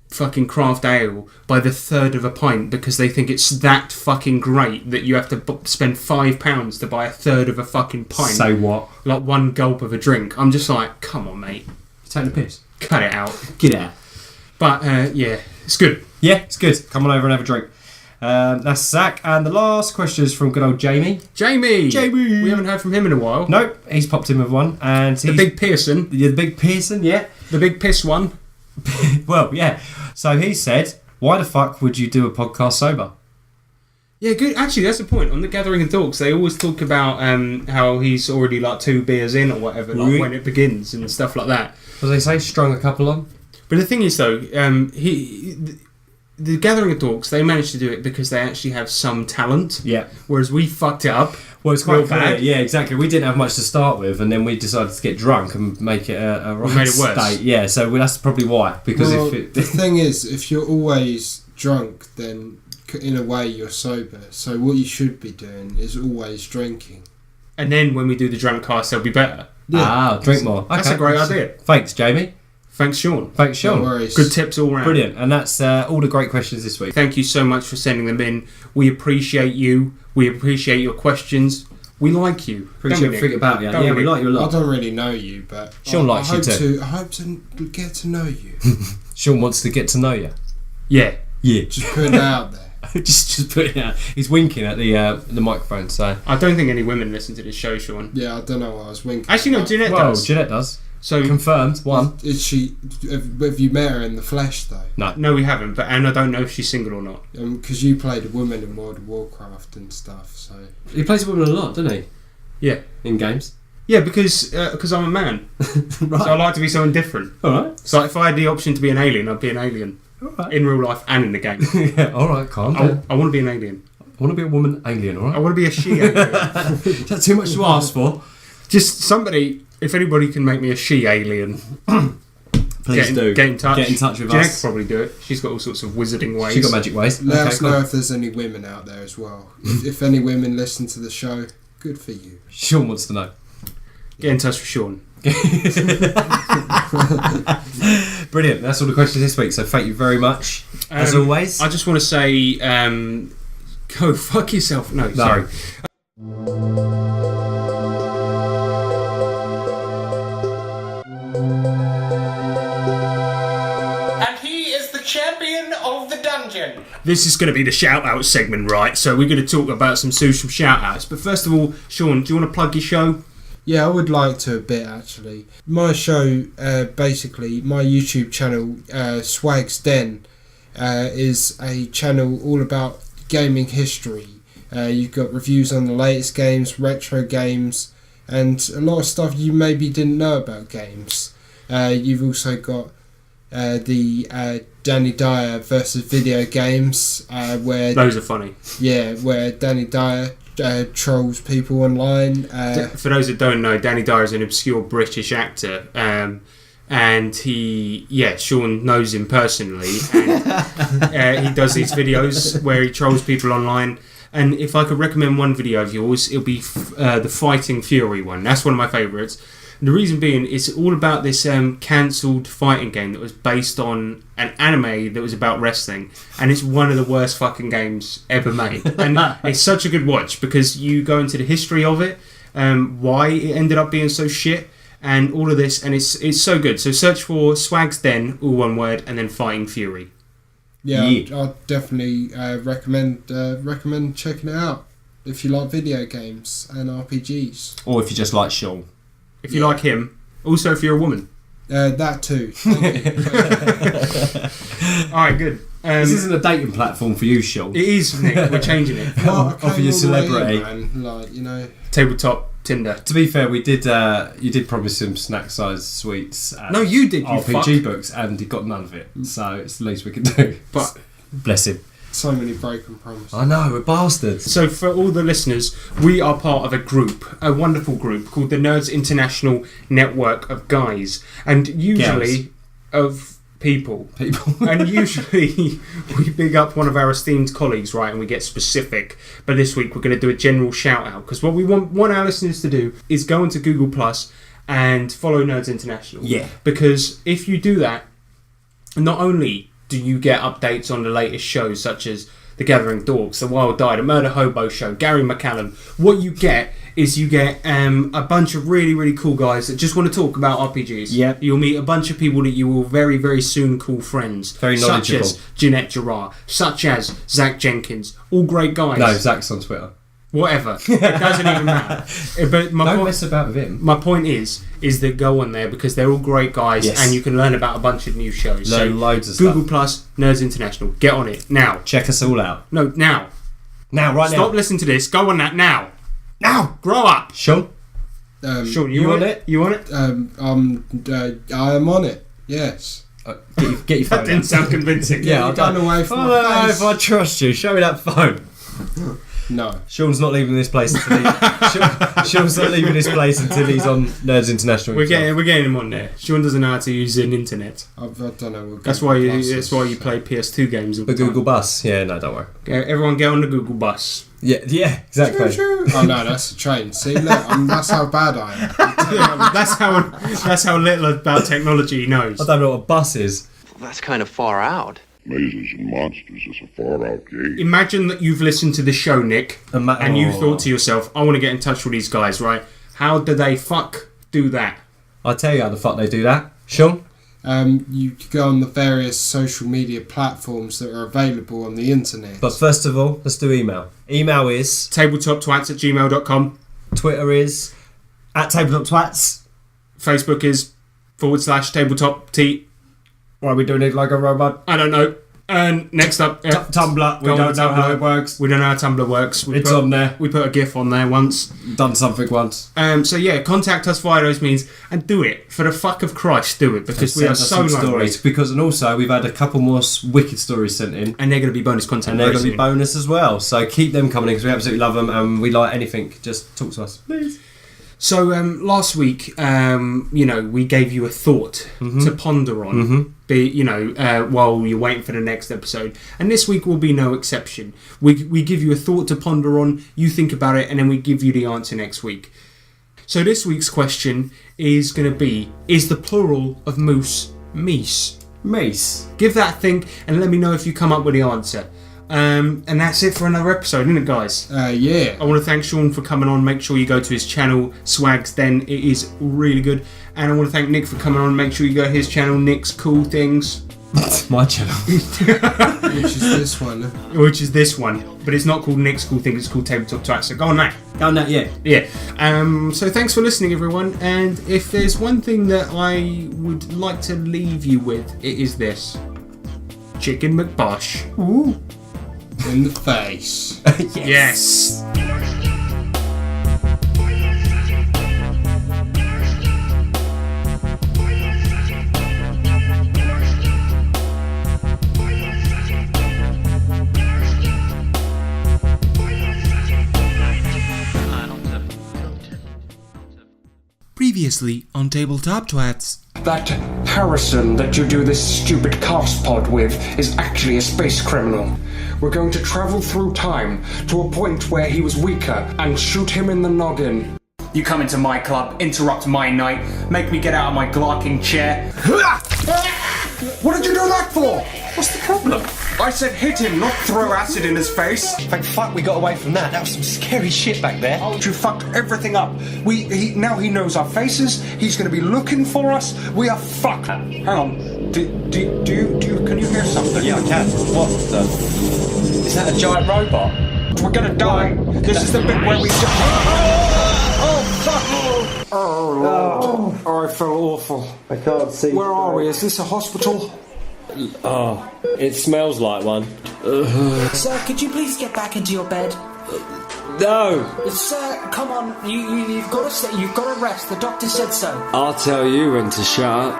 S3: fucking craft ale by the third of a pint because they think it's that fucking great that you have to spend £5 to buy a third of a fucking pint.
S4: Say what?
S3: Like one gulp of a drink. I'm just like, come on, mate.
S4: You're taking the piss.
S3: Cut it out.
S4: Get out.
S3: But yeah, it's good.
S4: Yeah, it's good. Come on over and have a drink. That's Zach. And the last question is from good old Jamie.
S3: Jamie! We haven't heard from him in a while.
S4: Nope, he's popped in with one. And
S3: the Big Pearson.
S4: The Big Pearson, yeah.
S3: The Big Piss one.
S4: Well, yeah. So he said, why the fuck would you do a podcast sober?
S3: Yeah, good. Actually, that's the point. On the Gathering and Talks, they always talk about how he's already like 2 beers in or whatever, like when it begins and stuff like that.
S4: As they say, strung a couple on.
S3: But the thing is, though, the Gathering and Talks, they managed to do it because they actually have some talent.
S4: Yeah.
S3: Whereas we fucked it up.
S4: Well, it's quite bad. Yeah, exactly. We didn't have much to start with, and then we decided to get drunk and make it a right
S3: made it worse.
S4: state. Yeah, so that's probably why. Because
S5: the thing is, if you're always drunk, then in a way you're sober. So what you should be doing is always drinking.
S3: And then when we do the drunk cast, they'll be better.
S4: Yeah. Drink more.
S3: That's a great idea.
S4: Thanks, Jamie.
S3: Thanks, Sean.
S4: Thanks, Sean.
S5: No worries.
S3: Good tips all round.
S4: Brilliant. And that's all the great questions this week.
S3: Thank you so much for sending them in. We appreciate you. We appreciate your questions. We like you.
S4: Appreciate everything about you. Yeah, we like you a lot.
S5: I don't really know you, but
S4: Sean likes you too.
S5: I hope to get to know you.
S4: Sean wants to get to know you.
S3: Yeah.
S4: Yeah.
S5: Just putting it out there.
S4: just putting it out. He's winking at the microphone, so...
S3: I don't think any women listen to this show, Sean.
S5: Yeah, I don't know why I was winking.
S3: Actually, no, Jeanette does.
S4: Jeanette does.
S3: So
S4: confirmed. One.
S5: Is she? Have you met her in the flesh though?
S3: No, we haven't. And I don't know if she's single or not.
S5: Because you played a woman in World of Warcraft and stuff. So
S4: he plays a woman a lot, doesn't he?
S3: Yeah.
S4: In games.
S3: Yeah, because I'm a man. Right. So I like to be someone different.
S4: All right.
S3: So if I had the option to be an alien, I'd be an alien.
S4: All right.
S3: In real life and in the game.
S4: Yeah. All right. Calm down.
S3: I want to be an alien.
S4: I want to be a woman alien. All right.
S3: I want to be a she alien.
S4: Is that too much to ask for?
S3: Just somebody. If anybody can make me a she alien,
S4: please do.
S3: Get in touch.
S4: Get in touch with
S3: Jeanette
S4: us.
S3: Could probably do it. She's got all sorts of wizarding ways.
S4: She's got magic ways.
S5: Let us know if there's any women out there as well. If any women listen to the show, good for you.
S4: Sean wants to know.
S3: Get in touch with Sean.
S4: Brilliant. That's all the questions this week. So thank you very much. As always.
S3: I just want to say, go fuck yourself. No, sorry. This is going to be the shout-out segment, right? So we're going to talk about some shout-outs. But first of all, Sean, do you want to plug your show?
S5: Yeah, I would like to a bit, actually. My show, basically, my YouTube channel, Swag's Den, is a channel all about gaming history. You've got reviews on the latest games, retro games, and a lot of stuff you maybe didn't know about games. You've also got the Danny Dyer versus video games, where
S3: those are funny.
S5: Yeah, where Danny Dyer trolls people online.
S3: For those that don't know, Danny Dyer is an obscure British actor, and Sean knows him personally, and he does these videos where he trolls people online. And if I could recommend one video of yours, it'll be the Fighting Fury one. That's one of my favourites. The reason being, it's all about this cancelled fighting game that was based on an anime that was about wrestling, and it's one of the worst fucking games ever made. And it's such a good watch because you go into the history of it, why it ended up being so shit, and all of this, and it's so good. So search for Swag's Den, all one word, and then Fighting Fury.
S5: Yeah, I'd definitely recommend checking it out if you like video games and RPGs.
S4: Or if you just like Sean.
S3: If you like him. Also, if you're a woman.
S5: That too.
S3: Alright, good.
S4: This isn't a dating platform for you, Sean.
S3: It is, Nick. We're changing it.
S4: Offer your celebrity.
S3: Tabletop Tinder.
S4: To be fair, we did. You did promise him snack-sized sweets. And
S3: no, you did. You
S4: RPG books, and he got none of it. So it's the least we can do.
S3: But
S4: bless him.
S5: So many broken promises.
S4: I know, we're bastards.
S3: So for all the listeners, we are part of a group, a wonderful group called the Nerds International Network of Guys, and usually of people. And usually we big up one of our esteemed colleagues, right, and we get specific. But this week we're going to do a general shout out, because what we want our listeners to do is go into Google Plus and follow Nerds International.
S4: Yeah.
S3: Because if you do that, not only do you get updates on the latest shows such as The Gathering Dorks, The Wild Die, The Murder Hobo Show, Gary McCallum, what you get is you get a bunch of really, really cool guys that just want to talk about RPGs.
S4: Yep.
S3: You'll meet a bunch of people that you will very, very soon call friends.
S4: Very knowledgeable.
S3: Such as Jeanette Gerard, such as Zach Jenkins. All great guys.
S4: No, Zach's on Twitter.
S3: Whatever. It doesn't even matter. But
S4: Don't mess about with him.
S3: My point is that go on there because they're all great guys,
S4: yes,
S3: and you can learn about a bunch of new shows.
S4: Learn loads of
S3: Google
S4: stuff.
S3: Plus, Nerds International. Get on it now.
S4: Check us all out.
S3: No, now.
S4: Now, right now.
S3: Stop listening to this. Go on that now. Now. Grow up.
S4: Sean?
S3: Sean, you on it? You on it?
S5: I am on it. Yes.
S4: Get your phone.
S3: That didn't sound convincing.
S5: Yeah, I don't know away from my face.
S4: If I trust you, show me that phone.
S5: No.
S4: Sean's not leaving this place until Sean's not leaving this place until he's on Nerds International.
S3: We're getting him on there. Sean doesn't know how to use an internet.
S5: I don't know. What
S3: That's why you play PS2 games all
S4: the
S3: the
S4: Google Bus. Yeah, no, don't worry.
S3: Everyone get on the Google Bus.
S4: Yeah, exactly.
S5: Oh no, that's a train. See, look, that's how bad I am.
S3: That's how little about technology he knows.
S4: I don't know what a bus is.
S13: That's kind of far out.
S8: Mazes and Monsters is a far-out game.
S3: Imagine that you've listened to the show, Nick, and you thought to yourself, I want to get in touch with these guys, right? How do they do that?
S4: I'll tell you how the fuck they do that. Sean?
S5: You go on the various social media platforms that are available on the internet.
S4: But first of all, let's do email. Email is
S3: TabletopTwats@gmail.com.
S4: Twitter is @TabletopTwats.
S3: Facebook is /TabletopT.
S4: Why are we doing it like a robot?
S3: I don't know. And next up,
S4: Tumblr. We don't know how it works.
S3: We don't know how Tumblr works.
S4: It's on there.
S3: We put a GIF on there once.
S4: Done something once.
S3: So yeah, contact us via those means and do it. For the fuck of Christ, do it because we are so lonely.
S4: Stories. Because and also we've had a couple more wicked stories sent in,
S3: and they're going to be bonus content.
S4: And they're going to be bonus as well. So keep them coming in because we absolutely love them and we like anything. Just talk to us, please.
S3: So last week, we gave you a thought to ponder on, while you're waiting for the next episode. And this week will be no exception. We give you a thought to ponder on, you think about it, and then we give you the answer next week. So this week's question is going to be, is the plural of moose meese?
S4: Meese.
S3: Give that a think and let me know if you come up with the answer. And that's it for another episode, isn't it, guys?
S5: Yeah.
S3: I want to thank Sean for coming on. Make sure you go to his channel, Swag's Den. It is really good. And I want to thank Nick for coming on. Make sure you go to his channel, Nick's Cool Things.
S4: My channel.
S5: Which is this one. But it's not called Nick's Cool Things. It's called TabletopTwats. So go on that.
S4: Go on that, yeah.
S3: Yeah. So thanks for listening, everyone. And if there's one thing that I would like to leave you with, it is this. Chicken McBosh.
S5: Ooh. In the face.
S3: Yes.
S7: Previously on TabletopTwats.
S10: That Harrison that you do this stupid cast pod with is actually a space criminal. We're going to travel through time to a point where he was weaker and shoot him in the noggin.
S14: You come into my club, interrupt my night, make me get out of my glarking chair. What did you do that for? What's the problem? I said hit him, not throw acid in his face.
S4: Thank fuck we got away from that. That was some scary shit back there.
S14: Oh, you fucked everything up. Now he knows our faces. He's going to be looking for us. We are fucked. Hang on. Can you hear something?
S4: Yeah, I can. What the? Is that a giant robot?
S14: We're gonna die. This is the bit where we just... Oh, fuck! Oh, I feel awful.
S4: I can't see.
S14: Where are we? Is this a hospital?
S4: Oh, it smells like one.
S15: Sir, could you please get back into your bed?
S4: No!
S15: Sir, come on. You've got to rest. The doctor said so.
S4: I'll tell you when to shut up.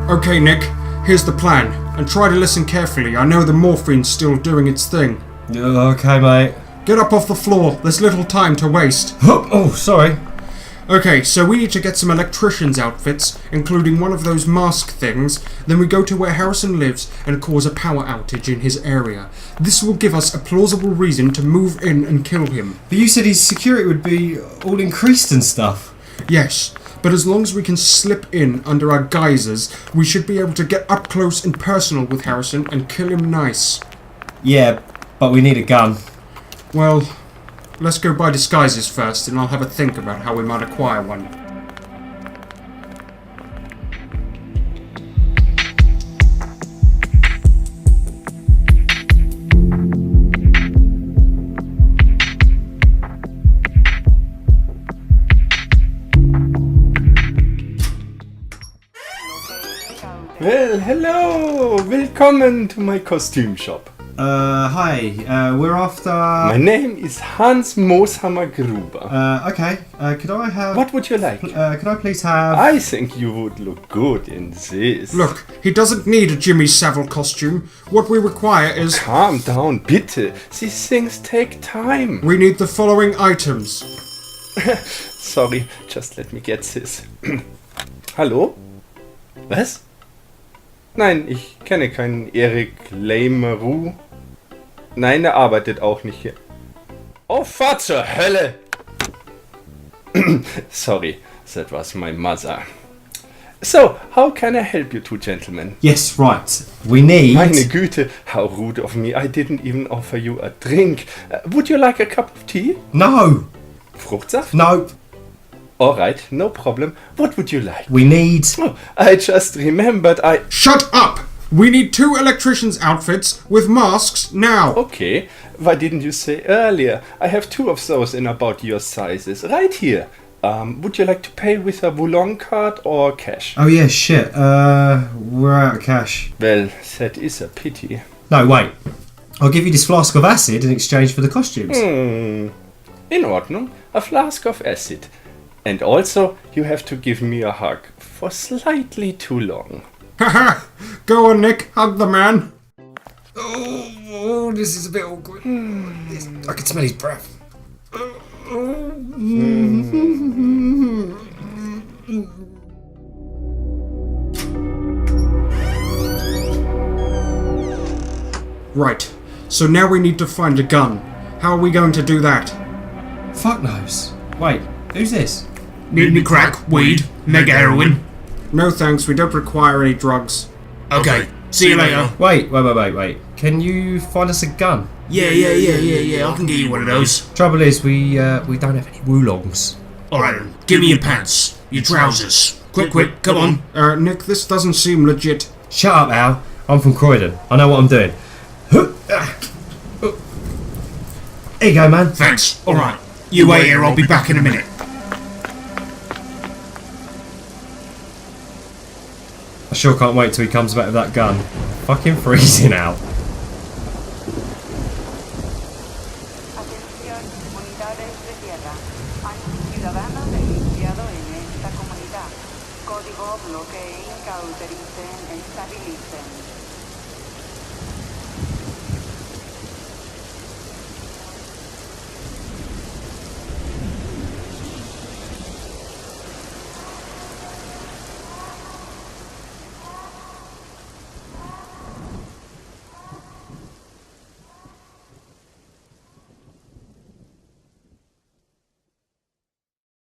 S3: Okay, Nick, here's the plan. And try to listen carefully. I know the morphine's still doing its thing.
S4: Okay, mate.
S3: Get up off the floor. There's little time to waste.
S4: Oh, sorry.
S3: Okay, so we need to get some electrician's outfits, including one of those mask things. Then we go to where Harrison lives and cause a power outage in his area. This will give us a plausible reason to move in and kill him.
S4: But you said his security would be all increased and stuff.
S3: Yes. But as long as we can slip in under our guisers, we should be able to get up close and personal with Harrison and kill him nice.
S4: Yeah, but we need a gun.
S3: Well, let's go buy disguises first, and I'll have a think about how we might acquire one.
S16: Well, hello! Willkommen to my costume shop.
S4: Hi. We're after...
S16: My name is Hans Mooshammer Gruber.
S4: Okay. Could I have...
S16: What would you like?
S4: Could I please have...
S16: I think you would look good in this.
S3: Look, he doesn't need a Jimmy Savile costume. What we require is...
S16: Calm down, bitte. These things take time.
S3: We need the following items.
S16: Sorry, just let me get this. Hallo? Was? Nein, ich kenne keinen Eric Leimeroux. Nein, er arbeitet auch nicht hier. Oh, fahr zur Hölle! Sorry, that was my mother. So, how can I help you two gentlemen?
S4: Yes, right. We need...
S16: Meine Güte, how rude of me. I didn't even offer you a drink. Would you like a cup of tea?
S4: No!
S16: Fruchtsaft?
S4: No.
S16: Alright, no problem. What would you like?
S4: We need...
S16: Oh, I just remembered
S3: Shut up! We need 2 electrician's outfits with masks now!
S16: Okay, why didn't you say earlier? I have 2 of those in about your sizes. Right here. Would you like to pay with a Voulon card or cash?
S4: Oh yeah, shit. We're out of cash.
S16: Well, that is a pity.
S4: No, wait. I'll give you this flask of acid in exchange for the costumes.
S16: In Ordnung. A flask of acid. And also, you have to give me a hug for slightly too long.
S3: Haha! Go on, Nick. Hug the man.
S4: Oh, this is a bit awkward. I can smell his breath.
S3: Right. So now we need to find a gun. How are we going to do that?
S4: Fuck knows. Wait, who's this?
S7: Need any crack, weed, mega heroin?
S3: No thanks, we don't require any drugs.
S7: Okay, see you later.
S4: Wait. Can you find us a gun?
S7: Yeah, I can get you one of those.
S4: Trouble is, we don't have any Woolongs.
S7: Alright then, give me your pants, your trousers. Quick, come on.
S3: Nick, this doesn't seem legit.
S4: Shut up, Al. I'm from Croydon. I know what I'm doing. Here you go, man.
S7: Thanks, alright. You wait here, I'll be back in a minute.
S4: I sure can't wait till he comes back with that gun. Fucking freezing out.
S17: Código bloqueen, cautericen, estabilicen.